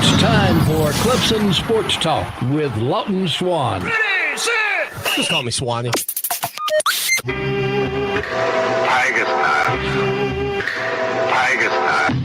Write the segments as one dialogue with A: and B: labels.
A: It's time for Clemson Sports Talk with Lawton Swan.
B: Ready, set.
C: Just call me Swanny.
D: Tiger style. Tiger style.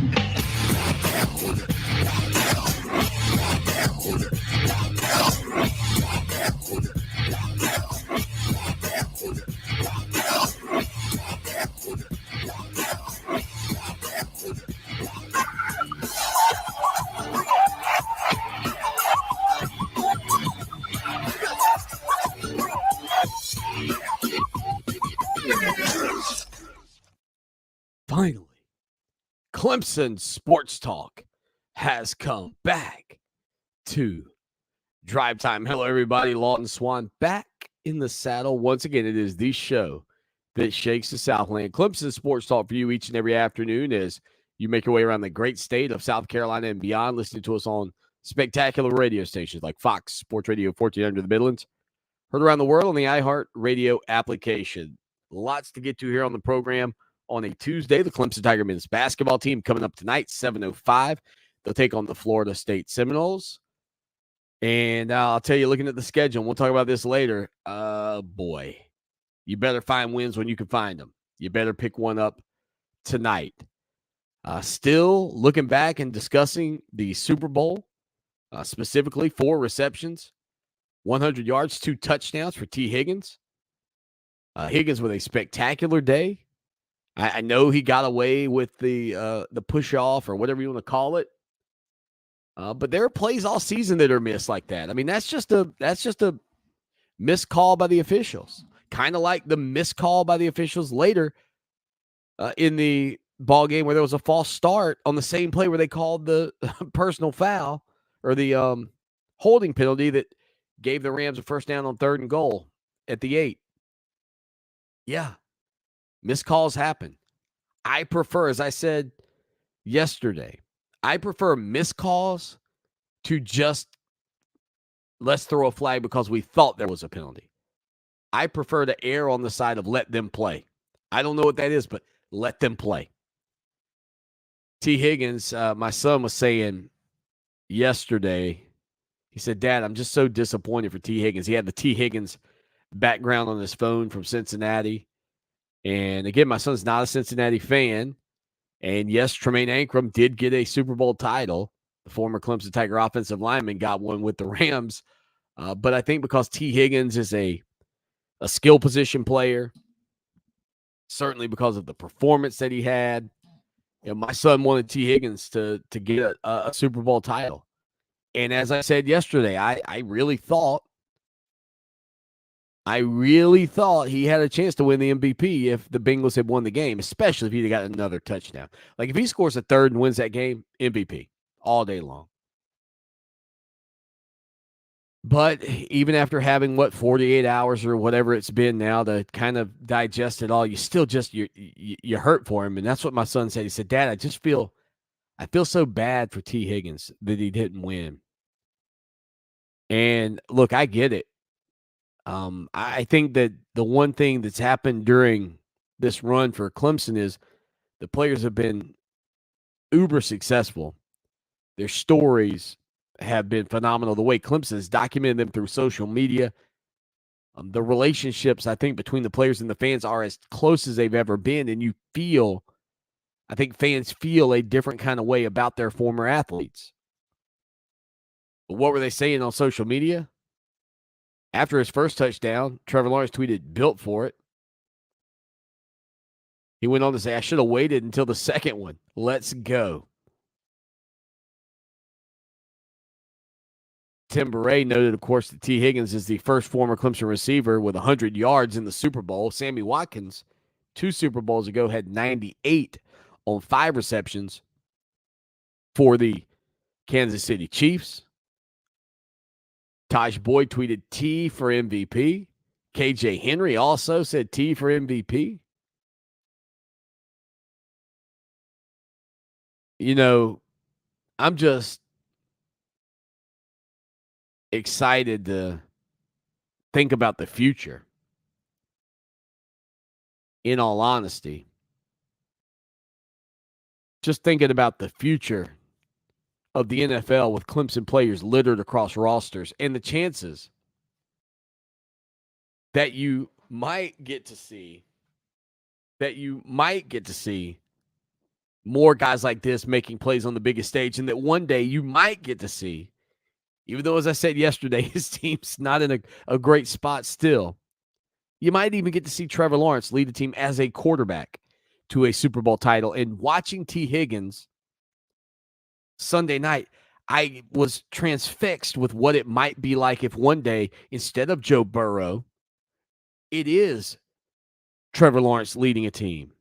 C: Finally, Clemson Sports Talk has come back to Drive Time. Hello, everybody. Lawton Swan back in the saddle. Once again, it is the show that shakes the Southland. Clemson Sports Talk for you each and every afternoon as you make your way around the great state of South Carolina and beyond, listening to us on spectacular radio stations like Fox Sports Radio 1400 the Midlands, heard around the world on the iHeart Radio application. Lots to get to here on the program. On a Tuesday, the Clemson Tiger men's basketball team coming up tonight, 7:05. They'll take on the Florida State Seminoles. And I'll tell you, looking at the schedule, and we'll talk about this later, boy, you better find wins when you can find them. You better pick one up tonight. Still looking back and discussing the Super Bowl, specifically 4 receptions, 100 yards, 2 touchdowns for T. Higgins. Higgins with a spectacular day. I know he got away with the push-off or whatever you want to call it. But there are plays all season that are missed like that. I mean, that's just a missed call by the officials. Kind of like the missed call by the officials later in the ball game where there was a false start on the same play where they called the personal foul or the holding penalty that gave the Rams a first down on 3rd and goal at the 8. Yeah. Missed calls happen. I prefer, as I said yesterday, I prefer missed calls to just let's throw a flag because we thought there was a penalty. I prefer to err on the side of let them play. I don't know what that is, but let them play. T. Higgins, my son was saying yesterday, he said, Dad, I'm just so disappointed for T. Higgins. He had the T. Higgins background on his phone from Cincinnati. And again, my son's not a Cincinnati fan. And yes, Tremaine Ankrum did get a Super Bowl title. The former Clemson Tiger offensive lineman got one with the Rams. But I think because T. Higgins is a skill position player, certainly because of the performance that he had, you know, my son wanted T. Higgins to get a Super Bowl title. And as I said yesterday, I really thought he had a chance to win the MVP if the Bengals had won the game, especially if he'd got another touchdown. Like if he scores a 3rd and wins that game, MVP all day long. But even after having 48 hours or whatever it's been now to kind of digest it all, you still just you hurt for him. And that's what my son said. He said, Dad, I feel so bad for T. Higgins that he didn't win. And look, I get it. I think that the one thing that's happened during this run for Clemson is the players have been uber successful. Their stories have been phenomenal. The way Clemson has documented them through social media, the relationships, I think, between the players and the fans are as close as they've ever been. And I think fans feel a different kind of way about their former athletes. But what were they saying on social media? After his first touchdown, Trevor Lawrence tweeted, built for it. He went on to say, I should have waited until the second one. Let's go. Tim Beret noted, of course, that T. Higgins is the first former Clemson receiver with 100 yards in the Super Bowl. Sammy Watkins, 2 Super Bowls ago, had 98 on 5 receptions for the Kansas City Chiefs. Taj Boyd tweeted T for MVP. KJ Henry also said T for MVP. You know, I'm just excited to think about the future. In all honesty, just thinking about the future of the NFL with Clemson players littered across rosters, and the chances that you might get to see more guys like this making plays on the biggest stage, and that one day you might get to see, even though, as I said yesterday, his team's not in a great spot still, you might even get to see Trevor Lawrence lead a team as a quarterback to a Super Bowl title. And watching T. Higgins Sunday night, I was transfixed with what it might be like if one day, instead of Joe Burrow, it is Trevor Lawrence leading a team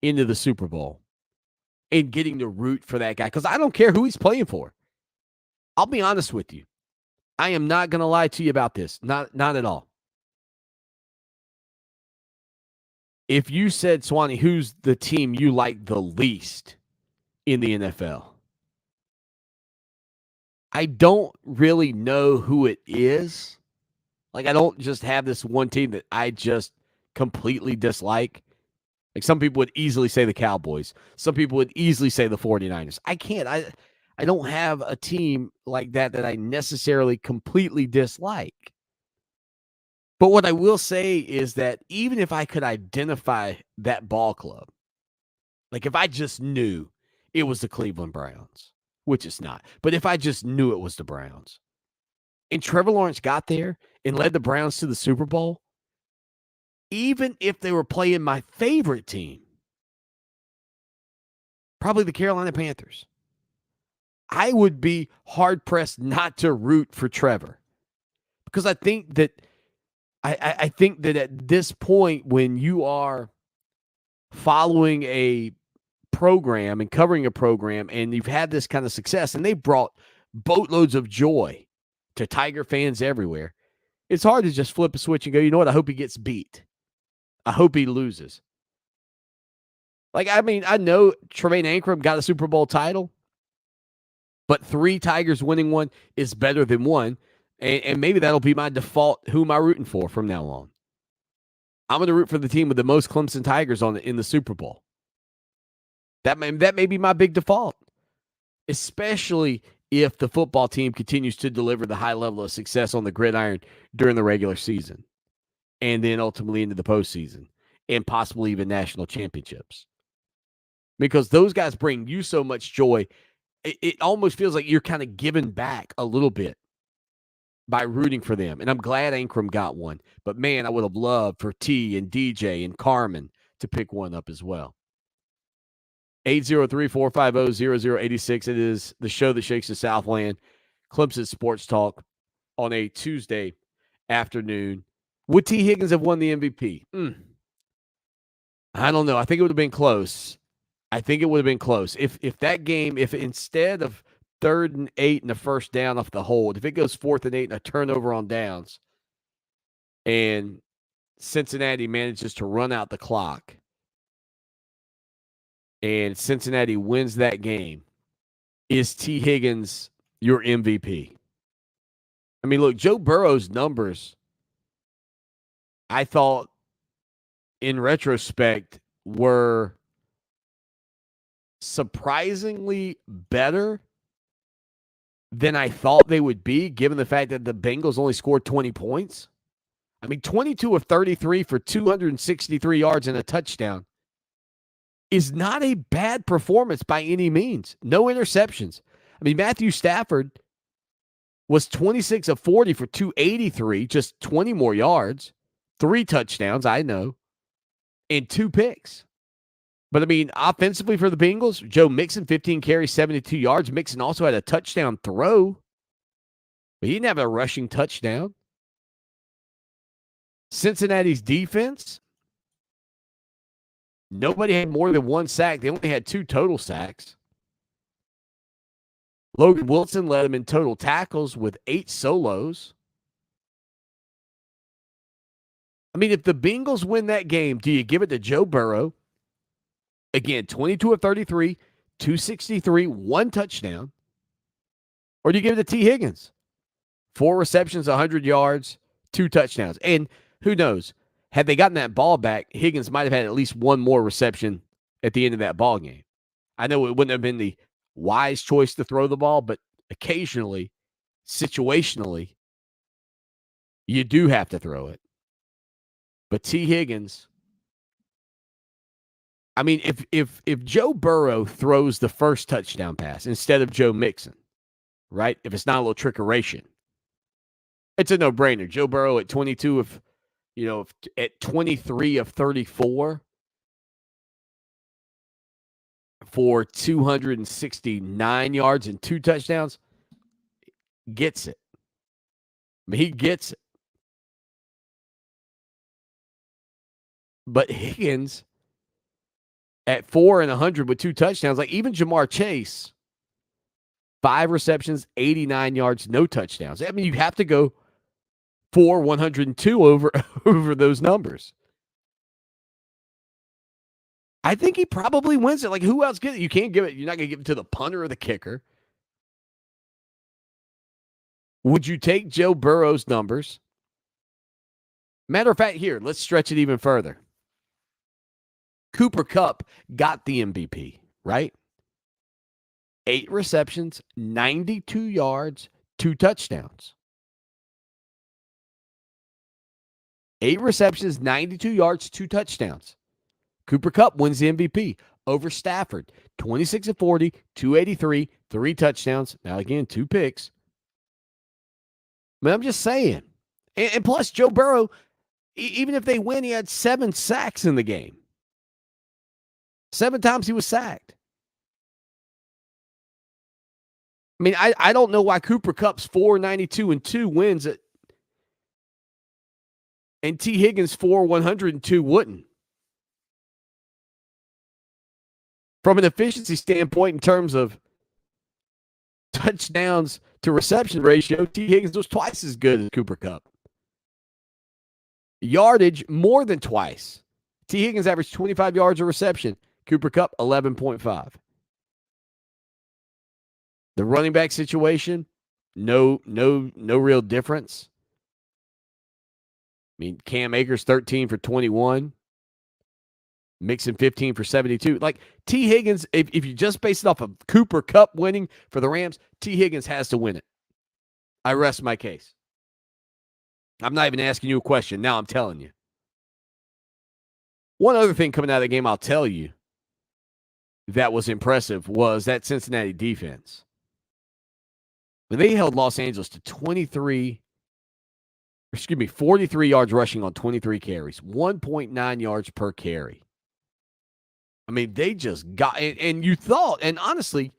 C: into the Super Bowl and getting to root for that guy. Because I don't care who he's playing for. I'll be honest with you. I am not going to lie to you about this. Not at all. If you said, Swanny, who's the team you like the least in the NFL? I don't really know who it is. Like, I don't just have this one team that I just completely dislike. Like, some people would easily say the Cowboys. Some people would easily say the 49ers. I can't. I don't have a team like that I necessarily completely dislike. But what I will say is that even if I could identify that ball club, like if I just knew it was the Cleveland Browns, which it's not, but if I just knew it was the Browns, and Trevor Lawrence got there and led the Browns to the Super Bowl, even if they were playing my favorite team, probably the Carolina Panthers, I would be hard-pressed not to root for Trevor. Because I think that I think that at this point, when you are following a program and covering a program and you've had this kind of success and they brought boatloads of joy to Tiger fans everywhere, it's hard to just flip a switch and go, you know what, I hope he gets beat. I hope he loses. Like, I mean, I know Tremayne Anchrum got a Super Bowl title, but 3 Tigers winning one is better than one. And maybe that'll be my default. Who am I rooting for from now on? I'm going to root for the team with the most Clemson Tigers in the Super Bowl. That may be my big default, especially if the football team continues to deliver the high level of success on the gridiron during the regular season and then ultimately into the postseason and possibly even national championships. Because those guys bring you so much joy, it almost feels like you're kind of giving back a little bit by rooting for them. And I'm glad Ankrum got one. But, man, I would have loved for T and DJ and Carmen to pick one up as well. 803-450-0086. It is the show that shakes the Southland, Clemson Sports Talk, on a Tuesday afternoon. Would T. Higgins have won the MVP? I don't know. I think it would have been close. If that game, if instead of 3rd and 8 and a first down off the hold, if it goes 4th and 8 and a turnover on downs, and Cincinnati manages to run out the clock, and Cincinnati wins that game, is T. Higgins your MVP? I mean, look, Joe Burrow's numbers, I thought, in retrospect, were surprisingly better than I thought they would be, given the fact that the Bengals only scored 20 points. I mean, 22 of 33 for 263 yards and a touchdown is not a bad performance by any means. No interceptions. I mean, Matthew Stafford was 26 of 40 for 283, just 20 more yards, 3 touchdowns, I know, and 2 picks. But, I mean, offensively for the Bengals, Joe Mixon, 15 carries, 72 yards. Mixon also had a touchdown throw, but he didn't have a rushing touchdown. Cincinnati's defense, nobody had more than 1 sack. They only had 2 total sacks. Logan Wilson led them in total tackles with 8 solos. I mean, if the Bengals win that game, do you give it to Joe Burrow? Again, 22 of 33, 263, 1 touchdown. Or do you give it to T. Higgins? 4 receptions, 100 yards, 2 touchdowns. And who knows? Had they gotten that ball back, Higgins might have had at least 1 more reception at the end of that ball game. I know it wouldn't have been the wise choice to throw the ball, but occasionally, situationally, you do have to throw it. But T. Higgins, I mean, if Joe Burrow throws the first touchdown pass instead of Joe Mixon, right? If it's not a little trickeration, it's a no-brainer. Joe Burrow at 22 of, at 23 of 34 for 269 yards and 2 touchdowns, gets it. I mean, he gets it. But Higgins at 4 and 100 with 2 touchdowns, like even Jamar Chase, 5 receptions, 89 yards, no touchdowns. I mean, you have to go 4, 102 over those numbers. I think he probably wins it. Like, who else gets it? You can't give it. You're not going to give it to the punter or the kicker. Would you take Joe Burrow's numbers? Matter of fact, here, let's stretch it even further. Cooper Kupp got the MVP, right? 8 receptions, 92 yards, 2 touchdowns. 8 receptions, 92 yards, 2 touchdowns. Cooper Kupp wins the MVP over Stafford. 26 of 40, 283, 3 touchdowns. Now, again, 2 picks. I mean, I'm just saying. And plus, Joe Burrow, even if they win, he had 7 sacks in the game. 7 times he was sacked. I mean, I don't know why Cooper Kupp's 492 and 2 wins it, and T. Higgins 102 wouldn't. From an efficiency standpoint, in terms of touchdowns to reception ratio, T. Higgins was twice as good as Cooper Kupp. Yardage, more than twice. T. Higgins averaged 25 yards a reception. Cooper Kupp, 11.5. The running back situation, no real difference. I mean, Cam Akers, 13 for 21. Mixon, 15 for 72. Like, T. Higgins, if you just base it off of Cooper Kupp winning for the Rams, T. Higgins has to win it. I rest my case. I'm not even asking you a question. Now I'm telling you. One other thing coming out of the game I'll tell you that was impressive was that Cincinnati defense. When they held Los Angeles to 43 43 yards rushing on 23 carries, 1.9 yards per carry. I mean, they just got, and you thought, and honestly,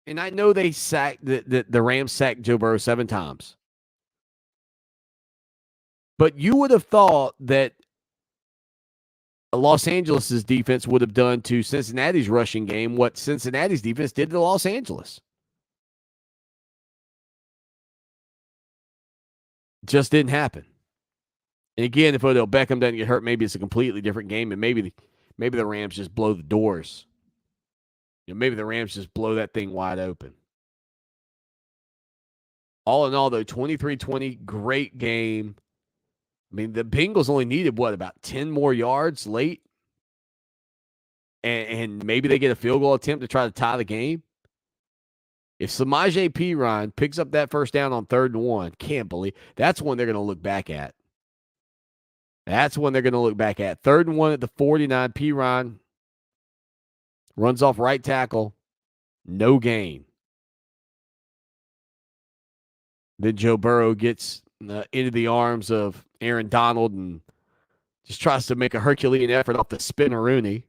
C: and I know they sacked, the Rams sacked Joe Burrow 7 times. But you would have thought that Los Angeles' defense would have done to Cincinnati's rushing game what Cincinnati's defense did to Los Angeles. Just didn't happen. And again, if Odell Beckham doesn't get hurt, maybe it's a completely different game, and maybe the Rams just blow the doors. Maybe the Rams just blow that thing wide open. All in all, though, 23-20, great game. I mean, the Bengals only needed, about 10 more yards late? And maybe they get a field goal attempt to try to tie the game? If Samaje Perine picks up that first down on 3rd and 1, can't believe, that's one they're going to look back at. That's when they're going to look back at. 3rd and 1 at the 49. Perine runs off right tackle. No gain. Then Joe Burrow gets into the arms of Aaron Donald and just tries to make a Herculean effort off the spinneroonie.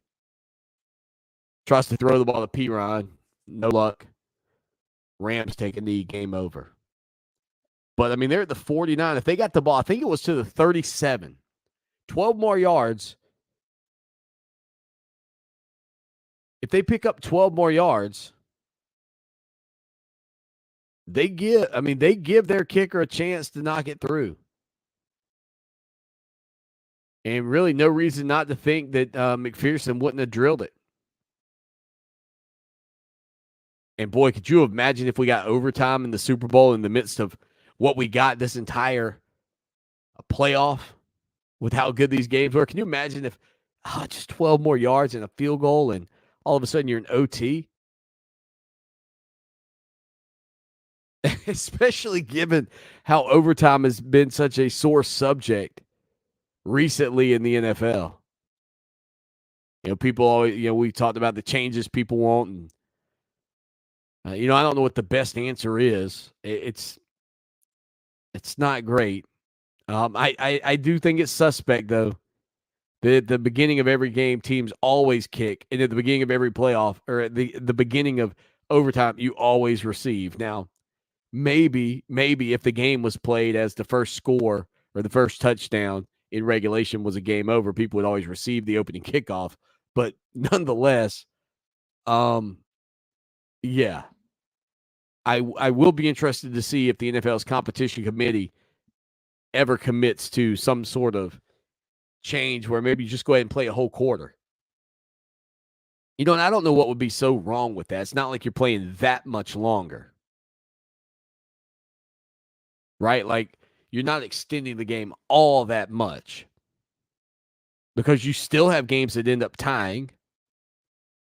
C: Tries to throw the ball to Perine. No luck. Rams take a knee. Game over. But, I mean, they're at the 49. If they got the ball, I think it was to the 37. 12 more yards. If they pick up 12 more yards, they give their kicker a chance to knock it through. And really no reason not to think that McPherson wouldn't have drilled it. And boy, could you imagine if we got overtime in the Super Bowl in the midst of what we got this entire playoff with how good these games were? Can you imagine if just 12 more yards and a field goal and all of a sudden you're in OT? especially given how overtime has been such a sore subject recently in the NFL. People always, we talked about the changes people want. And, I don't know what the best answer is. It's not great. I do think it's suspect, though. At the beginning of every game, teams always kick. And at the beginning of every playoff, or at the beginning of overtime, you always receive. Now, maybe if the game was played as the first score or the first touchdown in regulation was a game over, people would always receive the opening kickoff. But nonetheless, yeah, I will be interested to see if the NFL's competition committee ever commits to some sort of change where maybe you just go ahead and play a whole quarter. And I don't know what would be so wrong with that. It's not like you're playing that much longer. Right? Like, you're not extending the game all that much. Because you still have games that end up tying,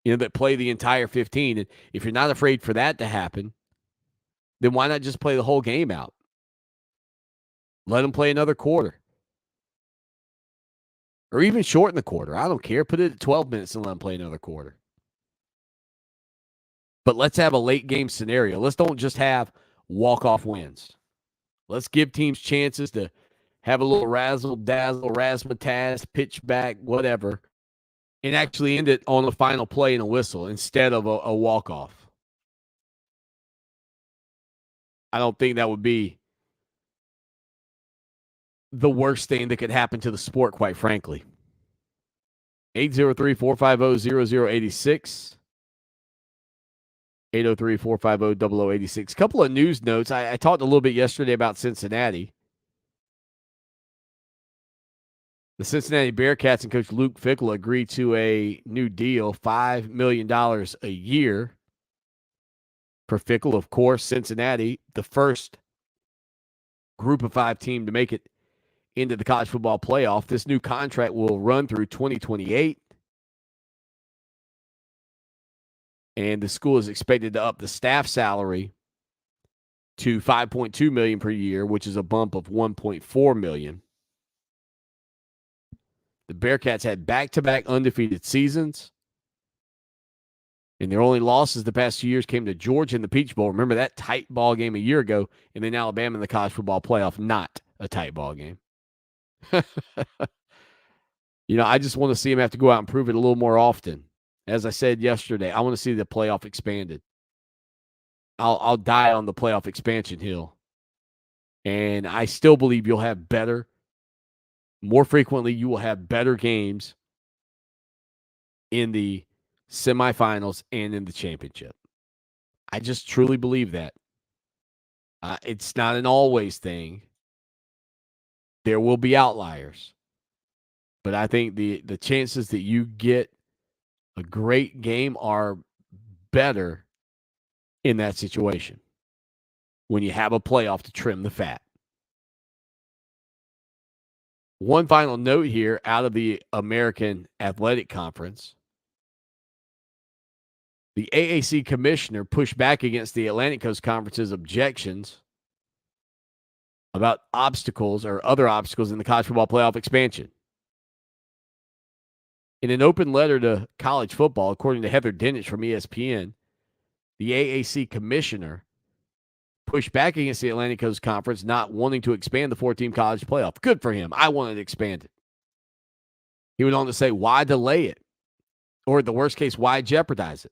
C: that play the entire 15. And if you're not afraid for that to happen, then why not just play the whole game out? Let them play another quarter. Or even shorten the quarter. I don't care. Put it at 12 minutes and let them play another quarter. But let's have a late game scenario. Let's don't just have walk-off wins. Let's give teams chances to have a little razzle-dazzle, razzmatazz, pitch back, whatever, and actually end it on the final play and a whistle instead of a walk-off. I don't think that would be the worst thing that could happen to the sport, quite frankly. 803-450-0086. 803-450-0086. Couple of news notes. I talked a little bit yesterday about Cincinnati. The Cincinnati Bearcats and Coach Luke Fickell agreed to a new deal, $5 million a year for Fickell. Of course, Cincinnati, the first group of 5 team to make it into the college football playoff. This new contract will run through 2028. And the school is expected to up the staff salary to $5.2 million per year, which is a bump of $1.4 million. The Bearcats had back-to-back undefeated seasons. And their only losses the past 2 years came to Georgia in the Peach Bowl. Remember that tight ball game a year ago, and then Alabama in the college football playoff, not a tight ball game. I just want to see them have to go out and prove it a little more often. As I said yesterday, I want to see the playoff expanded. I'll die on the playoff expansion hill. And I still believe you'll have better, more frequently, you will have better games in the semifinals and in the championship. I just truly believe that. It's not an always thing. There will be outliers. But I think the chances that you get a great game are better in that situation when you have a playoff to trim the fat. One final note here out of the American Athletic Conference. The AAC commissioner pushed back against the Atlantic Coast Conference's objections about obstacles or other obstacles in the college football playoff expansion. In an open letter to college football, according to Heather Dinich from ESPN, the AAC commissioner pushed back against the Atlantic Coast Conference not wanting to expand the 4-team college playoff. Good for him. I wanted to expand it. He went on to say, why delay it? Or, the worst case, why jeopardize it?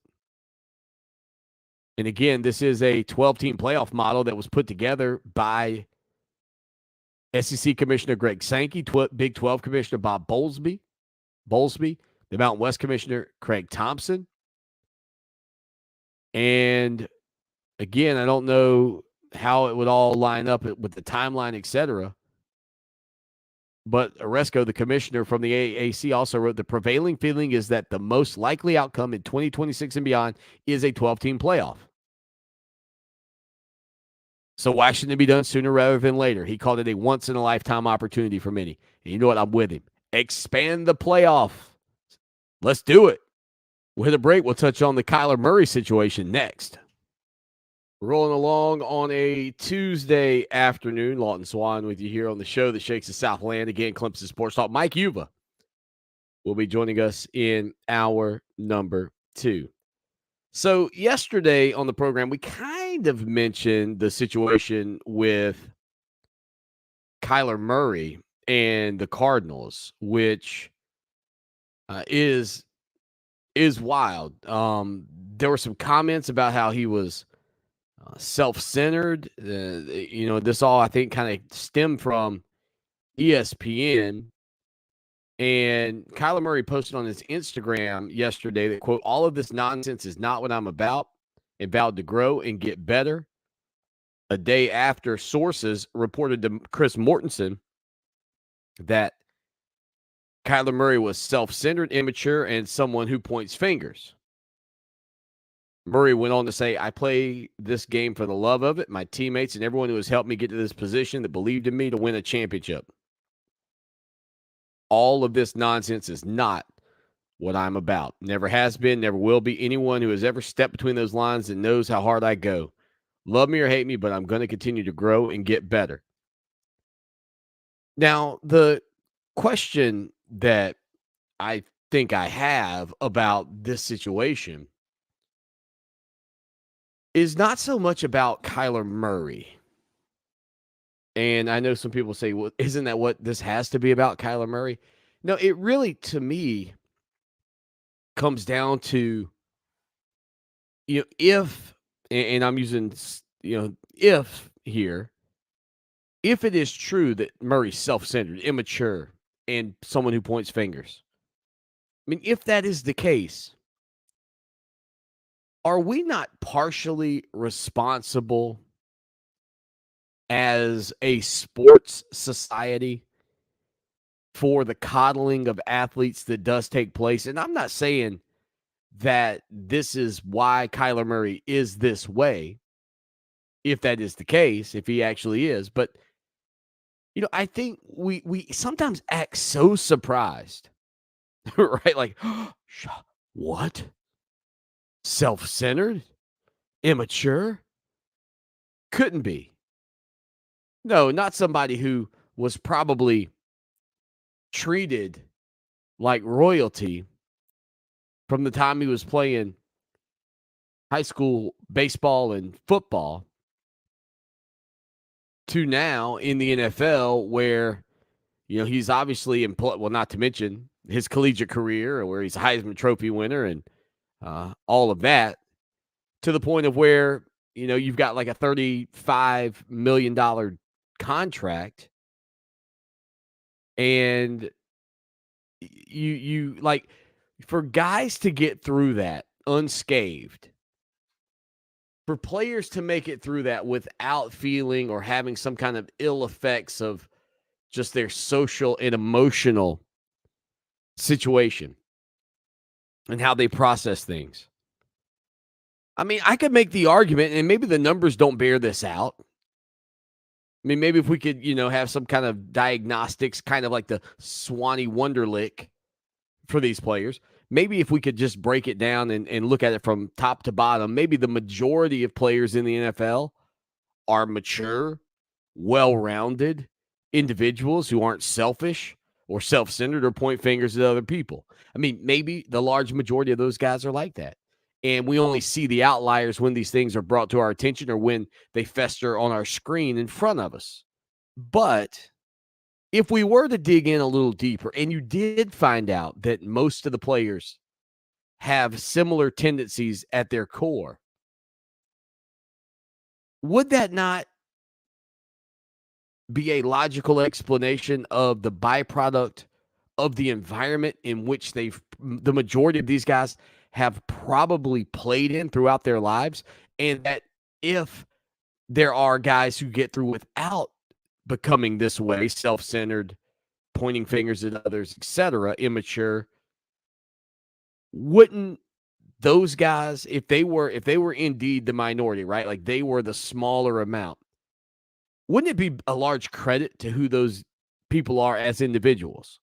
C: And again, this is a 12-team playoff model that was put together by SEC Commissioner Greg Sankey, Big 12 Commissioner Bob Bowlesby, the Mountain West Commissioner Craig Thompson. And again, I don't know how it would all line up with the timeline, etc. But Oresco, the commissioner from the AAC, also wrote, the prevailing feeling is that the most likely outcome in 2026 and beyond is a 12-team playoff. So why shouldn't it be done sooner rather than later? He called it a once-in-a-lifetime opportunity for many. And you know what? I'm with him. Expand the playoff. Let's do it. We'll hit a break. We'll touch on the Kyler Murray situation next. Rolling along on a Tuesday afternoon. Lawton Swan with you here on the show that shakes the Southland. Again, Clemson Sports Talk. Mike Yuba will be joining us in hour number 2. So yesterday on the program, we kind of mentioned the situation with Kyler Murray and the Cardinals, which is wild. There were some comments about how he was self-centered. This all I think kind of stemmed from ESPN. And Kyler Murray posted on his Instagram yesterday that, quote, all of this nonsense is not what I'm about. About to grow and get better. A day after sources reported to Chris Mortensen that Kyler Murray was self-centered, immature, and someone who points fingers. Murray went on to say, I play this game for the love of it, my teammates, and everyone who has helped me get to this position that believed in me to win a championship. All of this nonsense is not what I'm about. Never has been, never will be. Anyone who has ever stepped between those lines and knows how hard I go. Love me or hate me, but I'm going to continue to grow and get better. Now, the question that I think I have about this situation is not so much about Kyler Murray. And I know some people say, well, isn't that what this has to be about, Kyler Murray? No, it really, to me, comes down to, if, and I'm using, if here, if it is true that Murray's self-centered, immature, and someone who points fingers. I mean, if that is the case, are we not partially responsible as a sports society for the coddling of athletes that does take place? And I'm not saying that this is why Kyler Murray is this way, if that is the case, if he actually is. But, I think we sometimes act so surprised, right? Like, what? Self-centered? Immature? Couldn't be. No, not somebody who was probably treated like royalty from the time he was playing high school baseball and football to now in the NFL, where, he's obviously not to mention his collegiate career, where he's a Heisman Trophy winner and all of that, to the point of where, you've got like a $35 million contract, and you like, for guys to get through that unscathed, for players to make it through that without feeling or having some kind of ill effects of just their social and emotional situation and how they process things. I mean, I could make the argument, and maybe the numbers don't bear this out. I mean, maybe if we could, have some kind of diagnostics, kind of like the Swanny Wonderlick for these players. Maybe if we could just break it down and look at it from top to bottom, maybe the majority of players in the NFL are mature, well-rounded individuals who aren't selfish or self-centered or point fingers at other people. I mean, maybe the large majority of those guys are like that. And we only see the outliers when these things are brought to our attention or when they fester on our screen in front of us. But if we were to dig in a little deeper, and you did find out that most of the players have similar tendencies at their core, would that not be a logical explanation of the byproduct of the environment in which the majority of these guys have probably played in throughout their lives? And that if there are guys who get through without becoming this way, self-centered, pointing fingers at others, etc., immature, wouldn't those guys, if they were indeed the minority, right? Like they were the smaller amount, wouldn't it be a large credit to who those people are as individuals?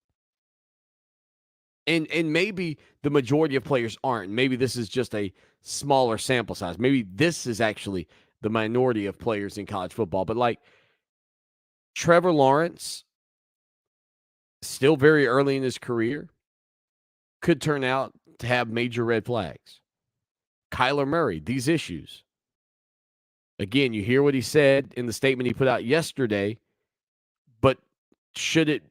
C: And maybe the majority of players aren't. Maybe this is just a smaller sample size. Maybe this is actually the minority of players in college football. But like Trevor Lawrence, still very early in his career, could turn out to have major red flags. Kyler Murray, these issues. Again, you hear what he said in the statement he put out yesterday, but should it,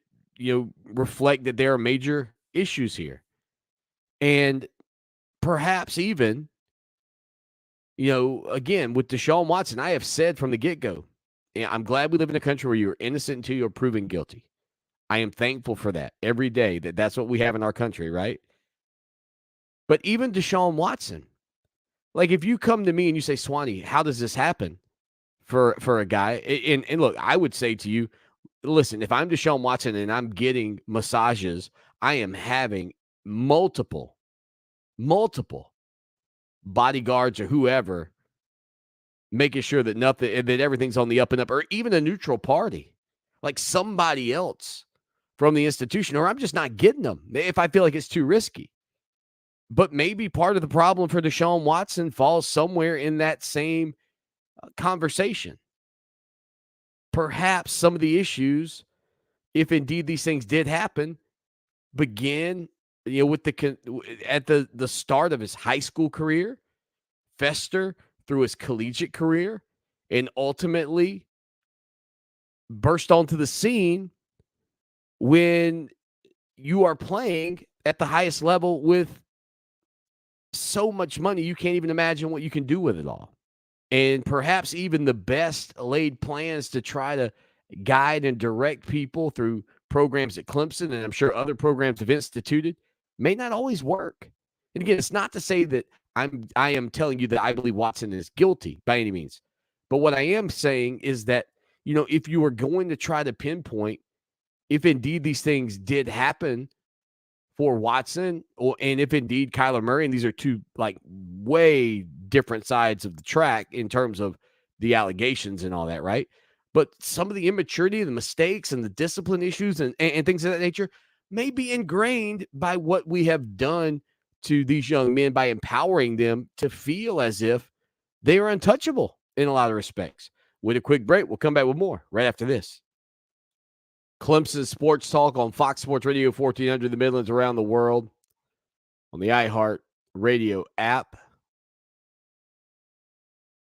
C: reflect that there are major issues here? And perhaps even, again, with Deshaun Watson, I have said from the get-go, I'm glad we live in a country where you're innocent until you're proven guilty. I am thankful for that every day, that's what we have in our country, right? But even Deshaun Watson, like if you come to me and you say, Swanny, how does this happen for a guy? And look, I would say to you, listen, if I'm Deshaun Watson and I'm getting massages, I am having multiple bodyguards or whoever making sure that everything's on the up and up, or even a neutral party, like somebody else from the institution, or I'm just not getting them if I feel like it's too risky. But maybe part of the problem for Deshaun Watson falls somewhere in that same conversation. Perhaps some of the issues, if indeed these things did happen, begin, with at the start of his high school career, fester through his collegiate career, and ultimately burst onto the scene when you are playing at the highest level with so much money you can't even imagine what you can do with it all. And perhaps even the best laid plans to try to guide and direct people through programs at Clemson, and I'm sure other programs have instituted, may not always work. And again, it's not to say that I am telling you that I believe Watson is guilty by any means. But what I am saying is that, if you were going to try to pinpoint if indeed these things did happen for Watson, and if indeed Kyler Murray, and these are two like way different sides of the track in terms of the allegations and all that, right? But some of the immaturity, the mistakes, and the discipline issues and things of that nature may be ingrained by what we have done to these young men by empowering them to feel as if they are untouchable in a lot of respects. With a quick break, we'll come back with more right after this. Clemson Sports Talk on Fox Sports Radio 1400, the Midlands, around the world, on the iHeart Radio app.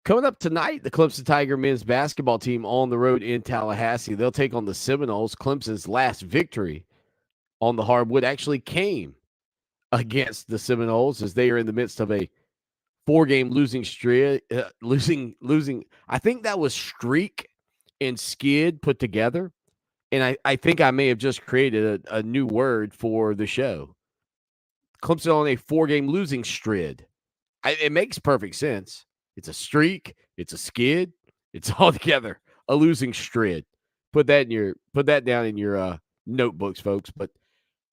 C: Coming up tonight, the Clemson Tiger men's basketball team on the road in Tallahassee. They'll take on the Seminoles. Clemson's last victory on the hardwood actually came against the Seminoles as they are in the midst of a 4-game losing streak. Losing. I think that was streak and skid put together. And I think I may have just created a new word for the show. Clemson on a 4-game losing strid. It makes perfect sense. It's a streak. It's a skid. It's all together a losing strid. Put that down in your notebooks, folks. But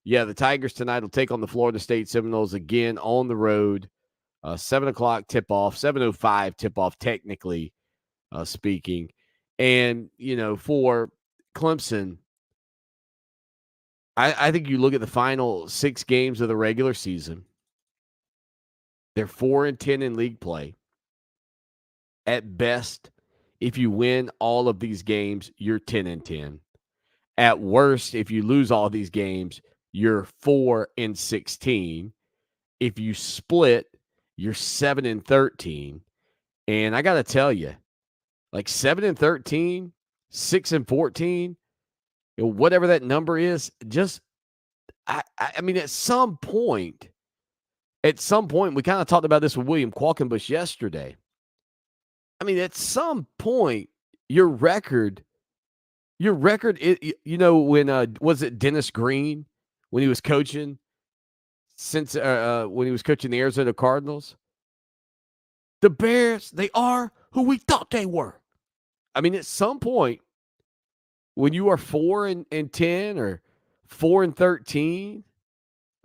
C: yeah, the Tigers tonight will take on the Florida State Seminoles again on the road. 7 o'clock tip off, 7:05 tip off, technically speaking. And for Clemson, I think you look at the final 6 games of the regular season. They're 4-10 in league play. At best, if you win all of these games, you're 10-10. At worst, if you lose all these games, you're 4-16. If you split, you're 7-13. And I got to tell you, like 7-13, 6-14, whatever that number is, just I mean, at some point, we kind of talked about this with William Qualkenbush yesterday. I mean, at some point, your record, when was it Dennis Green when he was coaching when he was coaching the Arizona Cardinals? The Bears, they are who we thought they were. I mean, at some point, when you are 4-10 or 4-13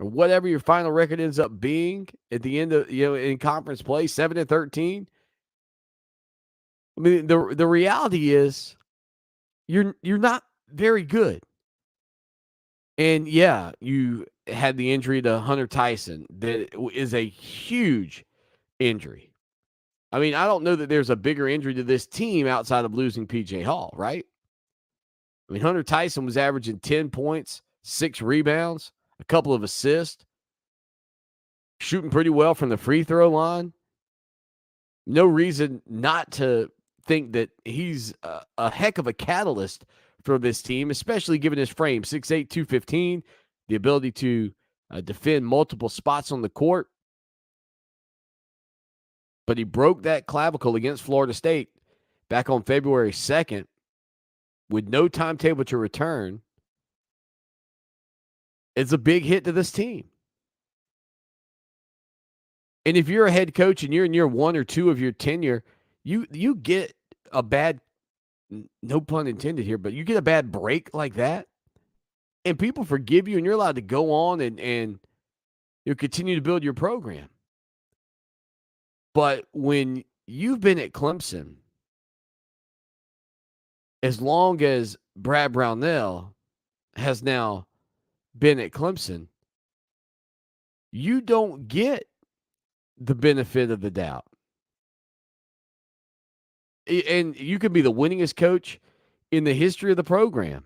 C: or whatever your final record ends up being at the end of in conference play, 7-13. I mean, the reality is you're not very good. And yeah, you had the injury to Hunter Tyson that is a huge injury. I mean, I don't know that there's a bigger injury to this team outside of losing P.J. Hall, right? I mean, Hunter Tyson was averaging 10 points, 6 rebounds, a couple of assists, shooting pretty well from the free throw line. No reason not to think that he's a heck of a catalyst for this team, especially given his frame, 6'8", 215, the ability to defend multiple spots on the court. But he broke that clavicle against Florida State back on February 2nd with no timetable to return. It's a big hit to this team. And if you're a head coach and you're in year 1 or 2 of your tenure, you get a bad, no pun intended here, but you get a bad break like that, and people forgive you, and you're allowed to go on and you continue to build your program. But when you've been at Clemson, as long as Brad Brownell has now been at Clemson, you don't get the benefit of the doubt. And you can be the winningest coach in the history of the program.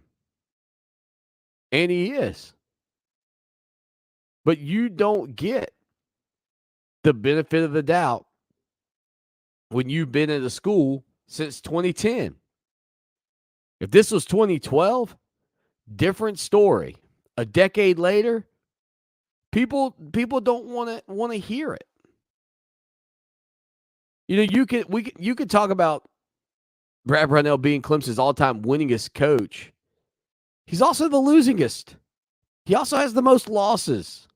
C: And he is. But you don't get the benefit of the doubt when you've been at a school since 2010. If this was 2012, different story. A decade later, people don't want to hear it. You know, you could talk about Brad Brownell being Clemson's all-time winningest coach. He's also the losingest. He also has the most losses,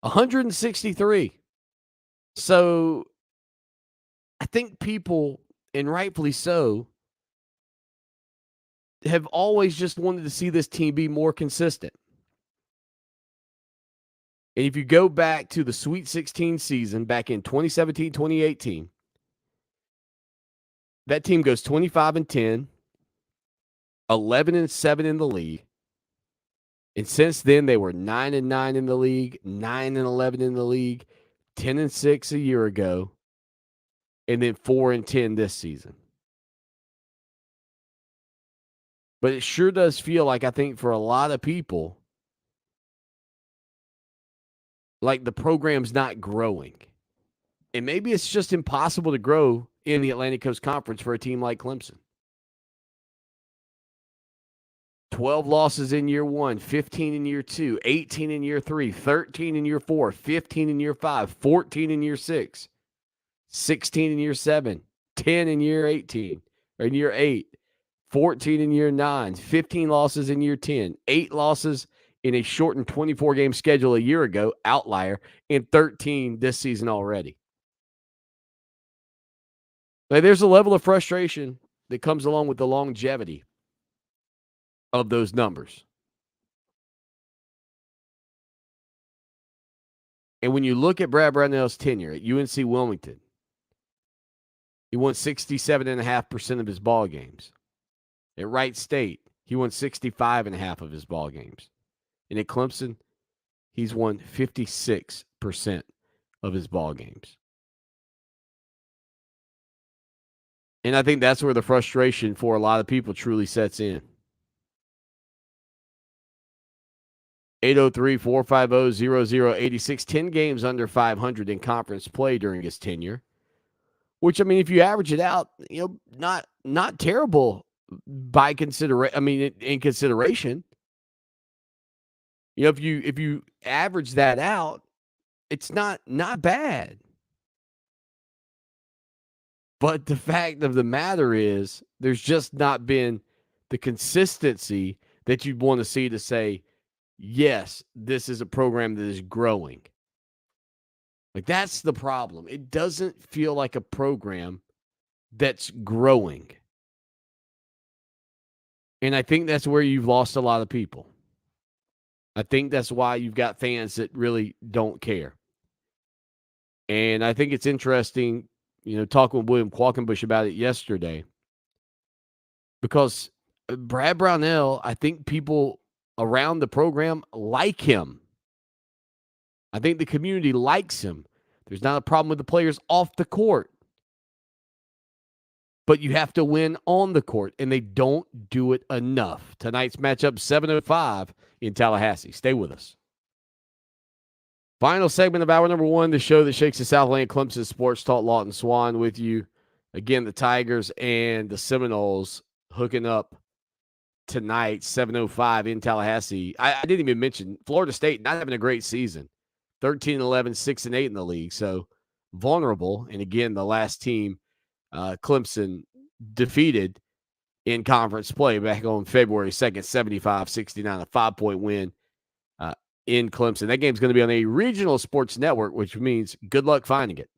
C: 163. So I think people, and rightfully so, have always just wanted to see this team be more consistent. And if you go back to the Sweet 16 season back in 2017, 2018, that team goes 25-10, 11-7 in the league. And since then, they were 9-9 in the league, 9-11 in the league, 10-6 a year ago, and then 4-10 this season. But it sure does feel like, I think, for a lot of people, like the program's not growing. And maybe it's just impossible to grow in the Atlantic Coast Conference for a team like Clemson. 12 losses in year 1, 15 in year 2, 18 in year 3, 13 in year 4, 15 in year 5, 14 in year 6, 16 in year 7, 10 in year 18, or in year 8, 14 in year 9, 15 losses in year 10, 8 losses in a shortened 24-game schedule a year ago, outlier, and 13 this season already. Like, there's a level of frustration that comes along with the longevity of those numbers. And when you look at Brad Brownell's tenure at UNC Wilmington, he won 67.5% of his ball games. At Wright State, he won 65.5% of his ball games. And at Clemson, he's won 56% of his ball games. And I think that's where the frustration for a lot of people truly sets in. 803-450-0086, 10 games under 500 in conference play during his tenure. Which, I mean, if you average it out, you know, not terrible by in consideration. You know, if you average that out, it's not bad. But the fact of the matter is, there's just not been the consistency that you'd want to see to say, yes, this is a program that is growing. Like, that's the problem. It doesn't feel like a program that's growing. And I think that's where you've lost a lot of people. I think that's why you've got fans that really don't care. And I think it's interesting, you know, talking with William Qualkenbush about it yesterday, because Brad Brownell, I think people around the program like him. I think the community likes him. There's not a problem with the players off the court. but you have to win on the court, and they don't do it enough. Tonight's matchup, 7:05 in Tallahassee. Stay with us. Final segment of hour number one, the show that shakes the Southland Clemson Sports Talk. Lawton Swan with you. Again, the Tigers and the Seminoles hooking up tonight, 7:05 in Tallahassee. I didn't even mention Florida State not having a great season. 13-11, 6-8 in the league. So vulnerable. And again, the last team Clemson defeated in conference play back on February 2nd, 75-69, a 5-point win in Clemson. That game's going to be on a regional sports network, which means good luck finding it.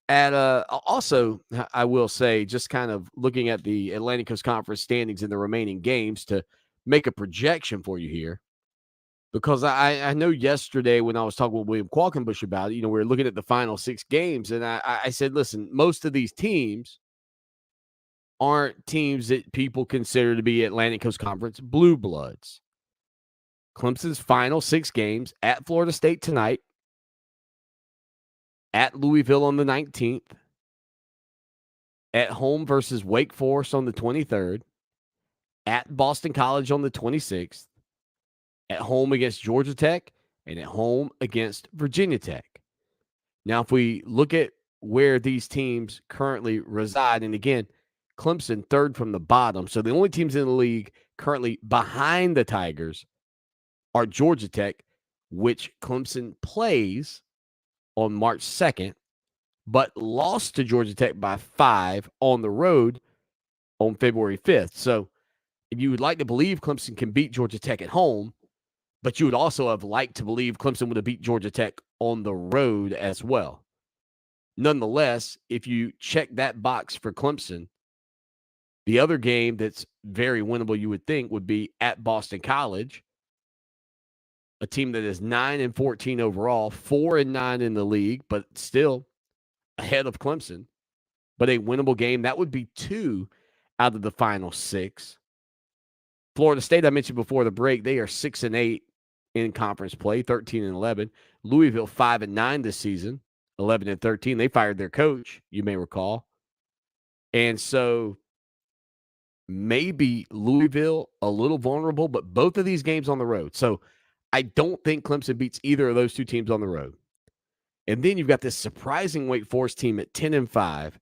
C: Also, I will say, just kind of looking at the Atlantic Coast Conference standings in the remaining games to make a projection for you here, because I know yesterday when I was talking with William Qualkenbush about it, we were looking at the final 6 games, and I said, listen, most of these teams aren't teams that people consider to be Atlantic Coast Conference blue bloods. Clemson's final 6 games: at Florida State tonight, at Louisville on the 19th, at home versus Wake Forest on the 23rd, at Boston College on the 26th, at home against Georgia Tech, and at home against Virginia Tech. Now, if we look at where these teams currently reside, and again, Clemson third from the bottom, so the only teams in the league currently behind the Tigers are Georgia Tech, which Clemson plays on March 2nd, but lost to Georgia Tech by 5 on the road on February 5th. So you would like to believe Clemson can beat Georgia Tech at home, but you would also have liked to believe Clemson would have beat Georgia Tech on the road as well. Nonetheless, if you check that box for Clemson, the other game that's very winnable, you would think, would be at Boston College, a team that is 9-14 overall, 4-9 in the league, but still ahead of Clemson. But a winnable game, that would be 2 out of the final 6. Florida State, I mentioned before the break, they are 6-8 in conference play, 13-11. Louisville 5-9 this season, 11-13. They fired their coach, you may recall. And so maybe Louisville a little vulnerable, but both of these games on the road. So I don't think Clemson beats either of those 2 teams on the road. And then you've got this surprising Wake Forest team at 10-5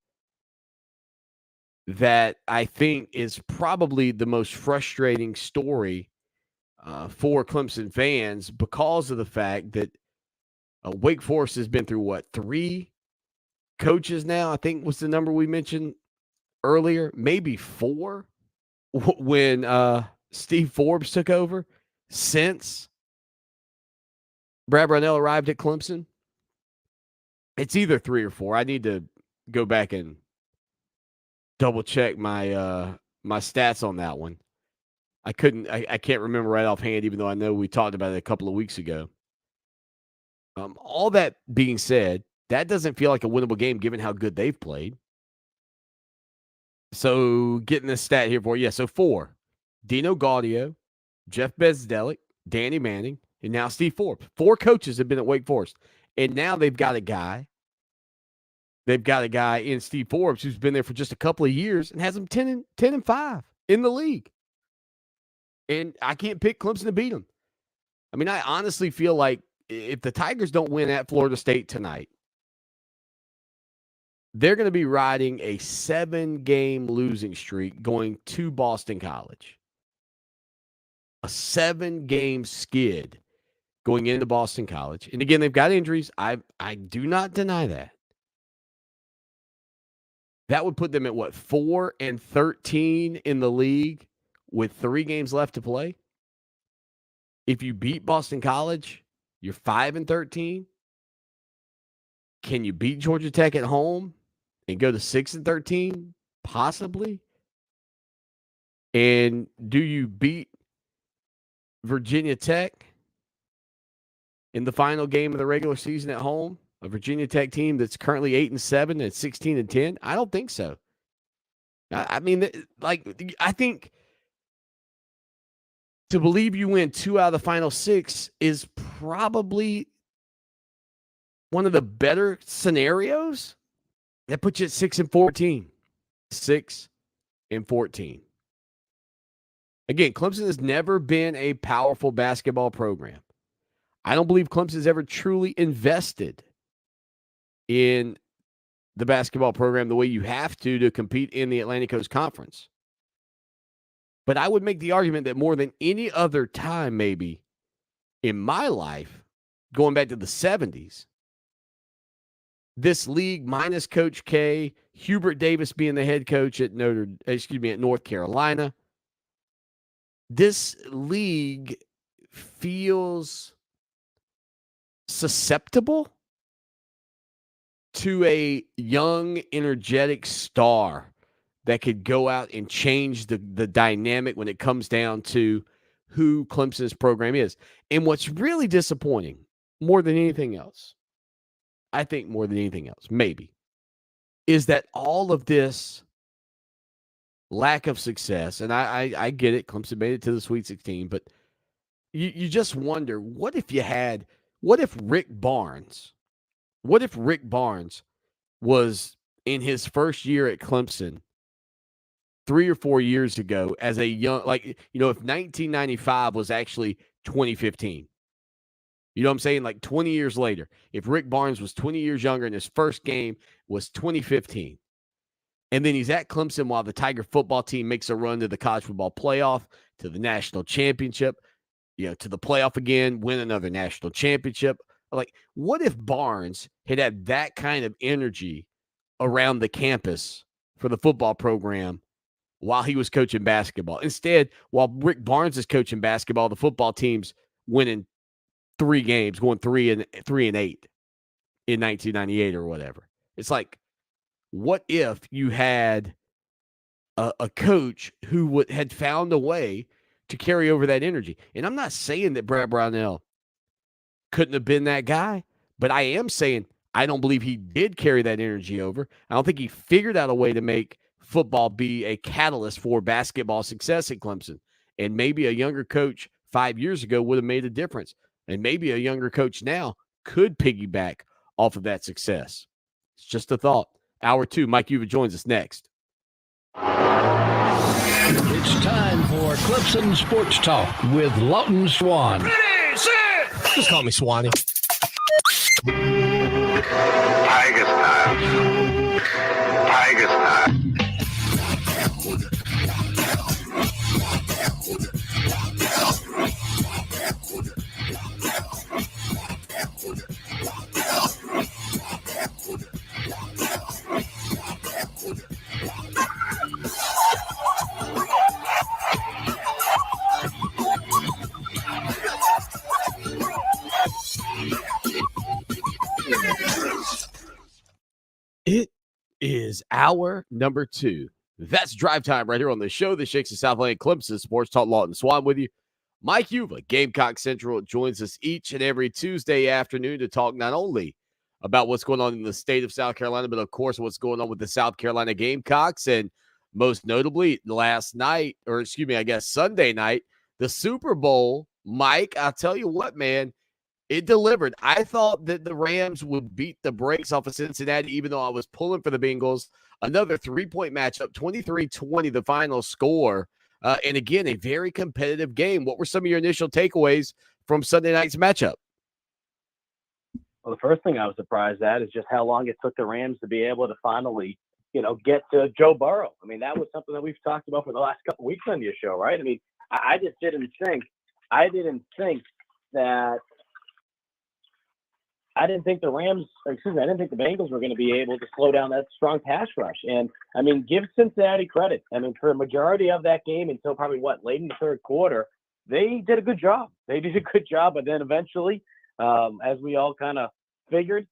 C: that I think is probably the most frustrating story for Clemson fans, because of the fact that Wake Forest has been through, 3 coaches now, I think was the number we mentioned earlier, maybe 4 when Steve Forbes took over since Brad Brownell arrived at Clemson. It's either 3 or 4. I need to go back and double check my my stats on that one. I can't remember right offhand, even though I know we talked about it a couple of weeks ago. All that being said, that doesn't feel like a winnable game given how good they've played. So getting this stat here for you. Yeah, so 4. Dino Gaudio, Jeff Bezdelik, Danny Manning, and now Steve Forbes. 4 coaches have been at Wake Forest. And now they've got a guy. They've got a guy in Steve Forbes who's been there for just a couple of years and has them 10-5 in the league. And I can't pick Clemson to beat them. I mean, I honestly feel like if the Tigers don't win at Florida State tonight, they're going to be riding a 7-game losing streak going to Boston College. A 7-game skid going into Boston College. And again, they've got injuries. I do not deny that. That would put them at 4-13 in the league with 3 games left to play. If you beat Boston College, you're 5-13. Can you beat Georgia Tech at home and go to 6-13? Possibly. And do you beat Virginia Tech in the final game of the regular season at home? A Virginia Tech team that's currently 8-7 and 16-10? I don't think so. I mean, I think to believe you win 2 out of the final 6 is probably one of the better scenarios. That puts you at 6-14. 6-14. Again, Clemson has never been a powerful basketball program. I don't believe Clemson's ever truly invested in the basketball program the way you have to compete in the Atlantic Coast Conference. But I would make the argument that more than any other time, maybe, in my life, going back to the 70s, this league minus Coach K, Hubert Davis being the head coach at North Carolina, this league feels susceptible to a young, energetic star that could go out and change the dynamic when it comes down to who Clemson's program is. And what's really disappointing, more than anything else, I think more than anything else, maybe, is that all of this lack of success, and I get it, Clemson made it to the Sweet 16, but you just wonder, what if Rick Barnes was in his first year at Clemson 3 or 4 years ago as a young, if 1995 was actually 2015. You know what I'm saying? Like 20 years later, if Rick Barnes was 20 years younger and his first game was 2015, and then he's at Clemson while the Tiger football team makes a run to the college football playoff, to the national championship, to the playoff again, win another national championship. Like, what if Barnes had that kind of energy around the campus for the football program while he was coaching basketball? Instead, while Rick Barnes is coaching basketball, the football team's winning 3 games, going 3-8 in 1998 or whatever. It's like, what if you had a coach who had found a way to carry over that energy? And I'm not saying that Brad Brownell couldn't have been that guy, but I am saying I don't believe he did carry that energy over. I don't think he figured out a way to make football be a catalyst for basketball success at Clemson. And maybe a younger coach 5 years ago would have made a difference. And maybe a younger coach now could piggyback off of that success. It's just a thought. Hour 2, Mike Uva joins us next.
A: It's time for Clemson Sports Talk with Lawton Swan.
B: Ready, set! Just call me Swanny.
D: Tiger style. Tiger style.
C: It is hour number 2. That's drive time right here on the show that shakes the Southland Clemson Sports Talk. Lawton Swan with you. Mike Uva, Gamecock Central, joins us each and every Tuesday afternoon to talk not only about what's going on in the state of South Carolina, but of course what's going on with the South Carolina Gamecocks. And most notably Sunday night, the Super Bowl. Mike, I'll tell you what, man, it delivered. I thought that the Rams would beat the brakes off of Cincinnati, even though I was pulling for the Bengals. Another 3-point matchup, 23-20, the final score. And again, a very competitive game. What were some of your initial takeaways from Sunday night's matchup?
E: Well, the first thing I was surprised at is just how long it took the Rams to be able to finally, get to Joe Burrow. I mean, that was something that we've talked about for the last couple of weeks on your show, right? I mean, I just didn't think that I didn't think the Bengals were going to be able to slow down that strong pass rush. And, I mean, give Cincinnati credit. I mean, for a majority of that game until probably, late in the third quarter, they did a good job. But then eventually, as we all kind of figured,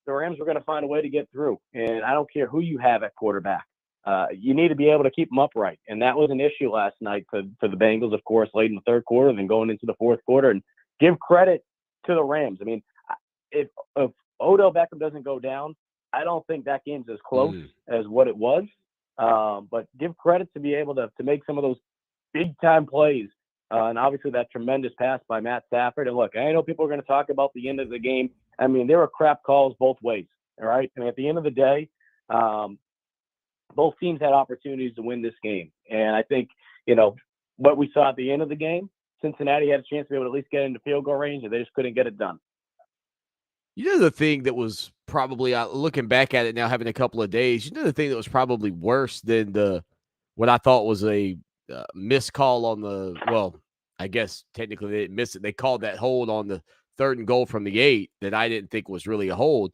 E: the Rams were going to find a way to get through. And I don't care who you have at quarterback. You need to be able to keep them upright. And that was an issue last night for the Bengals, of course, late in the third quarter, then going into the fourth quarter. And give credit to the Rams. I mean, if Odell Beckham doesn't go down, I don't think that game's as close as what it was. But give credit to be able to make some of those big-time plays. And obviously that tremendous pass by Matt Stafford. And look, I know people are going to talk about the end of the game. I mean, there were crap calls both ways, all right? And at the end of the day, Both teams had opportunities to win this game. And I think, what we saw at the end of the game, Cincinnati had a chance to be able to at least get into field goal range, and they just couldn't get it done.
C: The thing that was probably, looking back at it now, having a couple of days, the thing that was probably worse than what I thought was a missed call on I guess technically they didn't miss it. They called that hold on the 3rd and goal from the 8 that I didn't think was really a hold.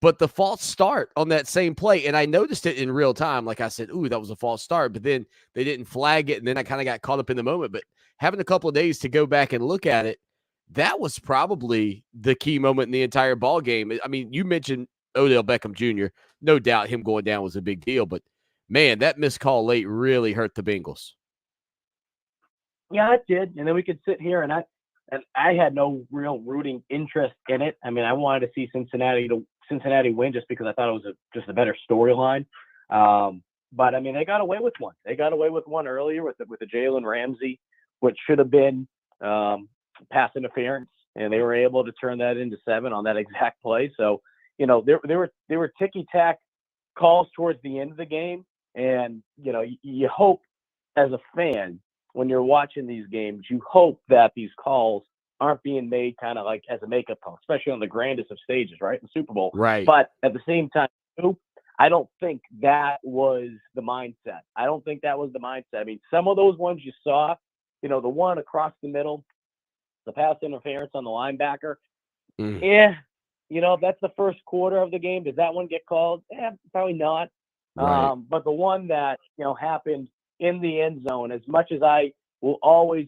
C: But the false start on that same play, and I noticed it in real time. Like I said, ooh, that was a false start. But then they didn't flag it, and then I kind of got caught up in the moment. But having a couple of days to go back and look at it, that was probably the key moment in the entire ball game. I mean, you mentioned Odell Beckham Jr. No doubt him going down was a big deal. But, man, that missed call late really hurt the Bengals.
E: Yeah, it did. And then we could sit here, and I had no real rooting interest in it. I mean, I wanted to see Cincinnati win just because I thought it was just a better storyline. But I mean, they got away with one. They got away with one earlier with the Jalen Ramsey, which should have been pass interference, and they were able to turn that into 7 on that exact play. So, there were ticky-tack calls towards the end of the game, and you hope as a fan when you're watching these games, you hope that these calls aren't being made kind of like as a makeup call, especially on the grandest of stages, right? The Super Bowl.
C: Right.
E: But at the same time, I don't think that was the mindset. I mean, some of those ones you saw, the one across the middle, the pass interference on the linebacker. If that's the first quarter of the game, does that one get called? Probably not.
C: Right.
E: But the one that, happened in the end zone, as much as I will always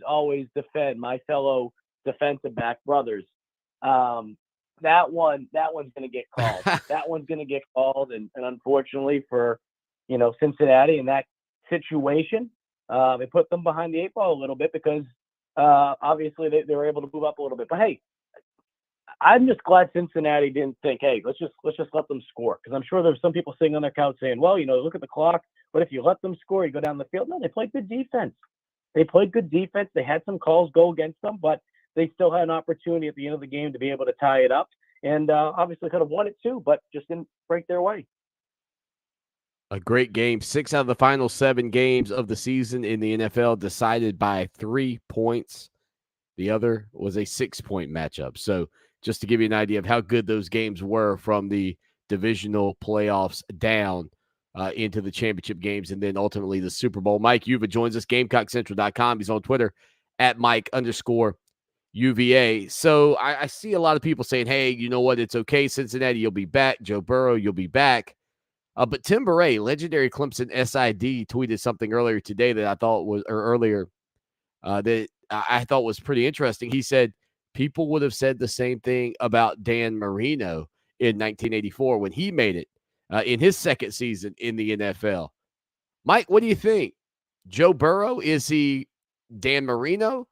E: defend my fellow defensive back brothers, that one's going to get called. That one's going to get called, and unfortunately for Cincinnati in that situation, it put them behind the 8 ball a little bit because obviously they were able to move up a little bit. But hey, I'm just glad Cincinnati didn't think, hey, let's just let them score, because I'm sure there's some people sitting on their couch saying, well, look at the clock. But if you let them score, you go down the field. No, they played good defense. They had some calls go against them, but they still had an opportunity at the end of the game to be able to tie it up, and obviously could have won it too, but just didn't break their way.
C: A great game. 6 out of the final 7 games of the season in the NFL decided by 3 points. The other was a 6-point matchup. So just to give you an idea of how good those games were from the divisional playoffs down into the championship games and then ultimately the Super Bowl. Mike Uva joins us, GamecockCentral.com. He's on Twitter at Mike_UVA. So I see a lot of people saying, hey, you know what? It's okay. Cincinnati, you'll be back. Joe Burrow, you'll be back. But Tim Beret, legendary Clemson SID, tweeted something earlier today that I thought was, that I thought was pretty interesting. He said people would have said the same thing about Dan Marino in 1984 when he made it in his second season in the NFL. Mike, what do you think? Joe Burrow, is he Dan Marino,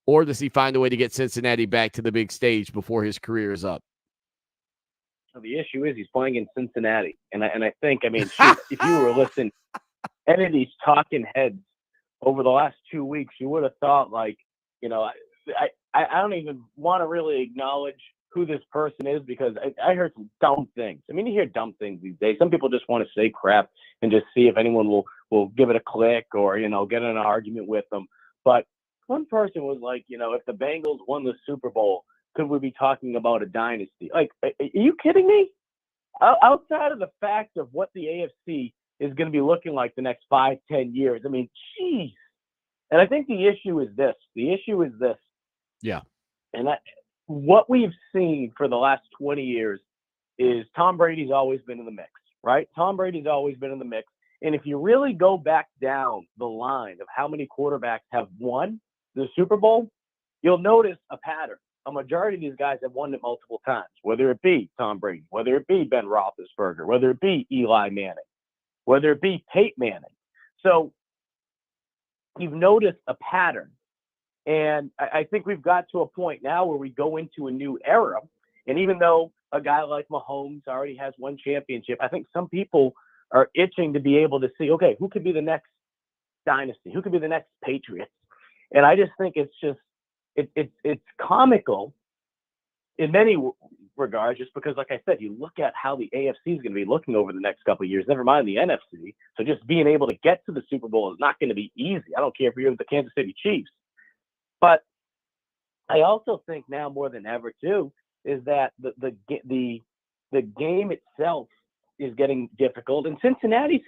C: or does he find a way to get Cincinnati back to the big stage before his career is up?
E: So the issue is he's playing in Cincinnati. And I think, shoot, if you were listening to any of these talking heads over the last 2 weeks, you would have thought I don't even want to really acknowledge who this person is, because I heard some dumb things. You hear dumb things these days. Some people just want to say crap and just see if anyone will give it a click or, get in an argument with them. But one person was like, if the Bengals won the Super Bowl, could we be talking about a dynasty? Like, are you kidding me? Outside of the fact of what the AFC is going to be looking like the next 5-10 years, geez. And I think the issue is this.
C: Yeah.
E: And what we've seen for the last 20 years is Tom Brady's always been in the mix, right? Tom Brady's always been in the mix. And if you really go back down the line of how many quarterbacks have won the Super Bowl, you'll notice a pattern. A majority of these guys have won it multiple times, whether it be Tom Brady, whether it be Ben Roethlisberger, whether it be Eli Manning, whether it be Peyton Manning. So you've noticed a pattern. And I think we've got to a point now where we go into a new era. And even though a guy like Mahomes already has one championship, I think some people are itching to be able to see, okay, who could be the next dynasty? Who could be the next Patriots? And I just think it's comical in many regards, just because, like I said, you look at how the AFC is going to be looking over the next couple of years, never mind the NFC. So just being able to get to the Super Bowl is not going to be easy. I don't care if you're the Kansas City Chiefs. But I also think now more than ever, too, is that the game itself is getting difficult. And Cincinnati.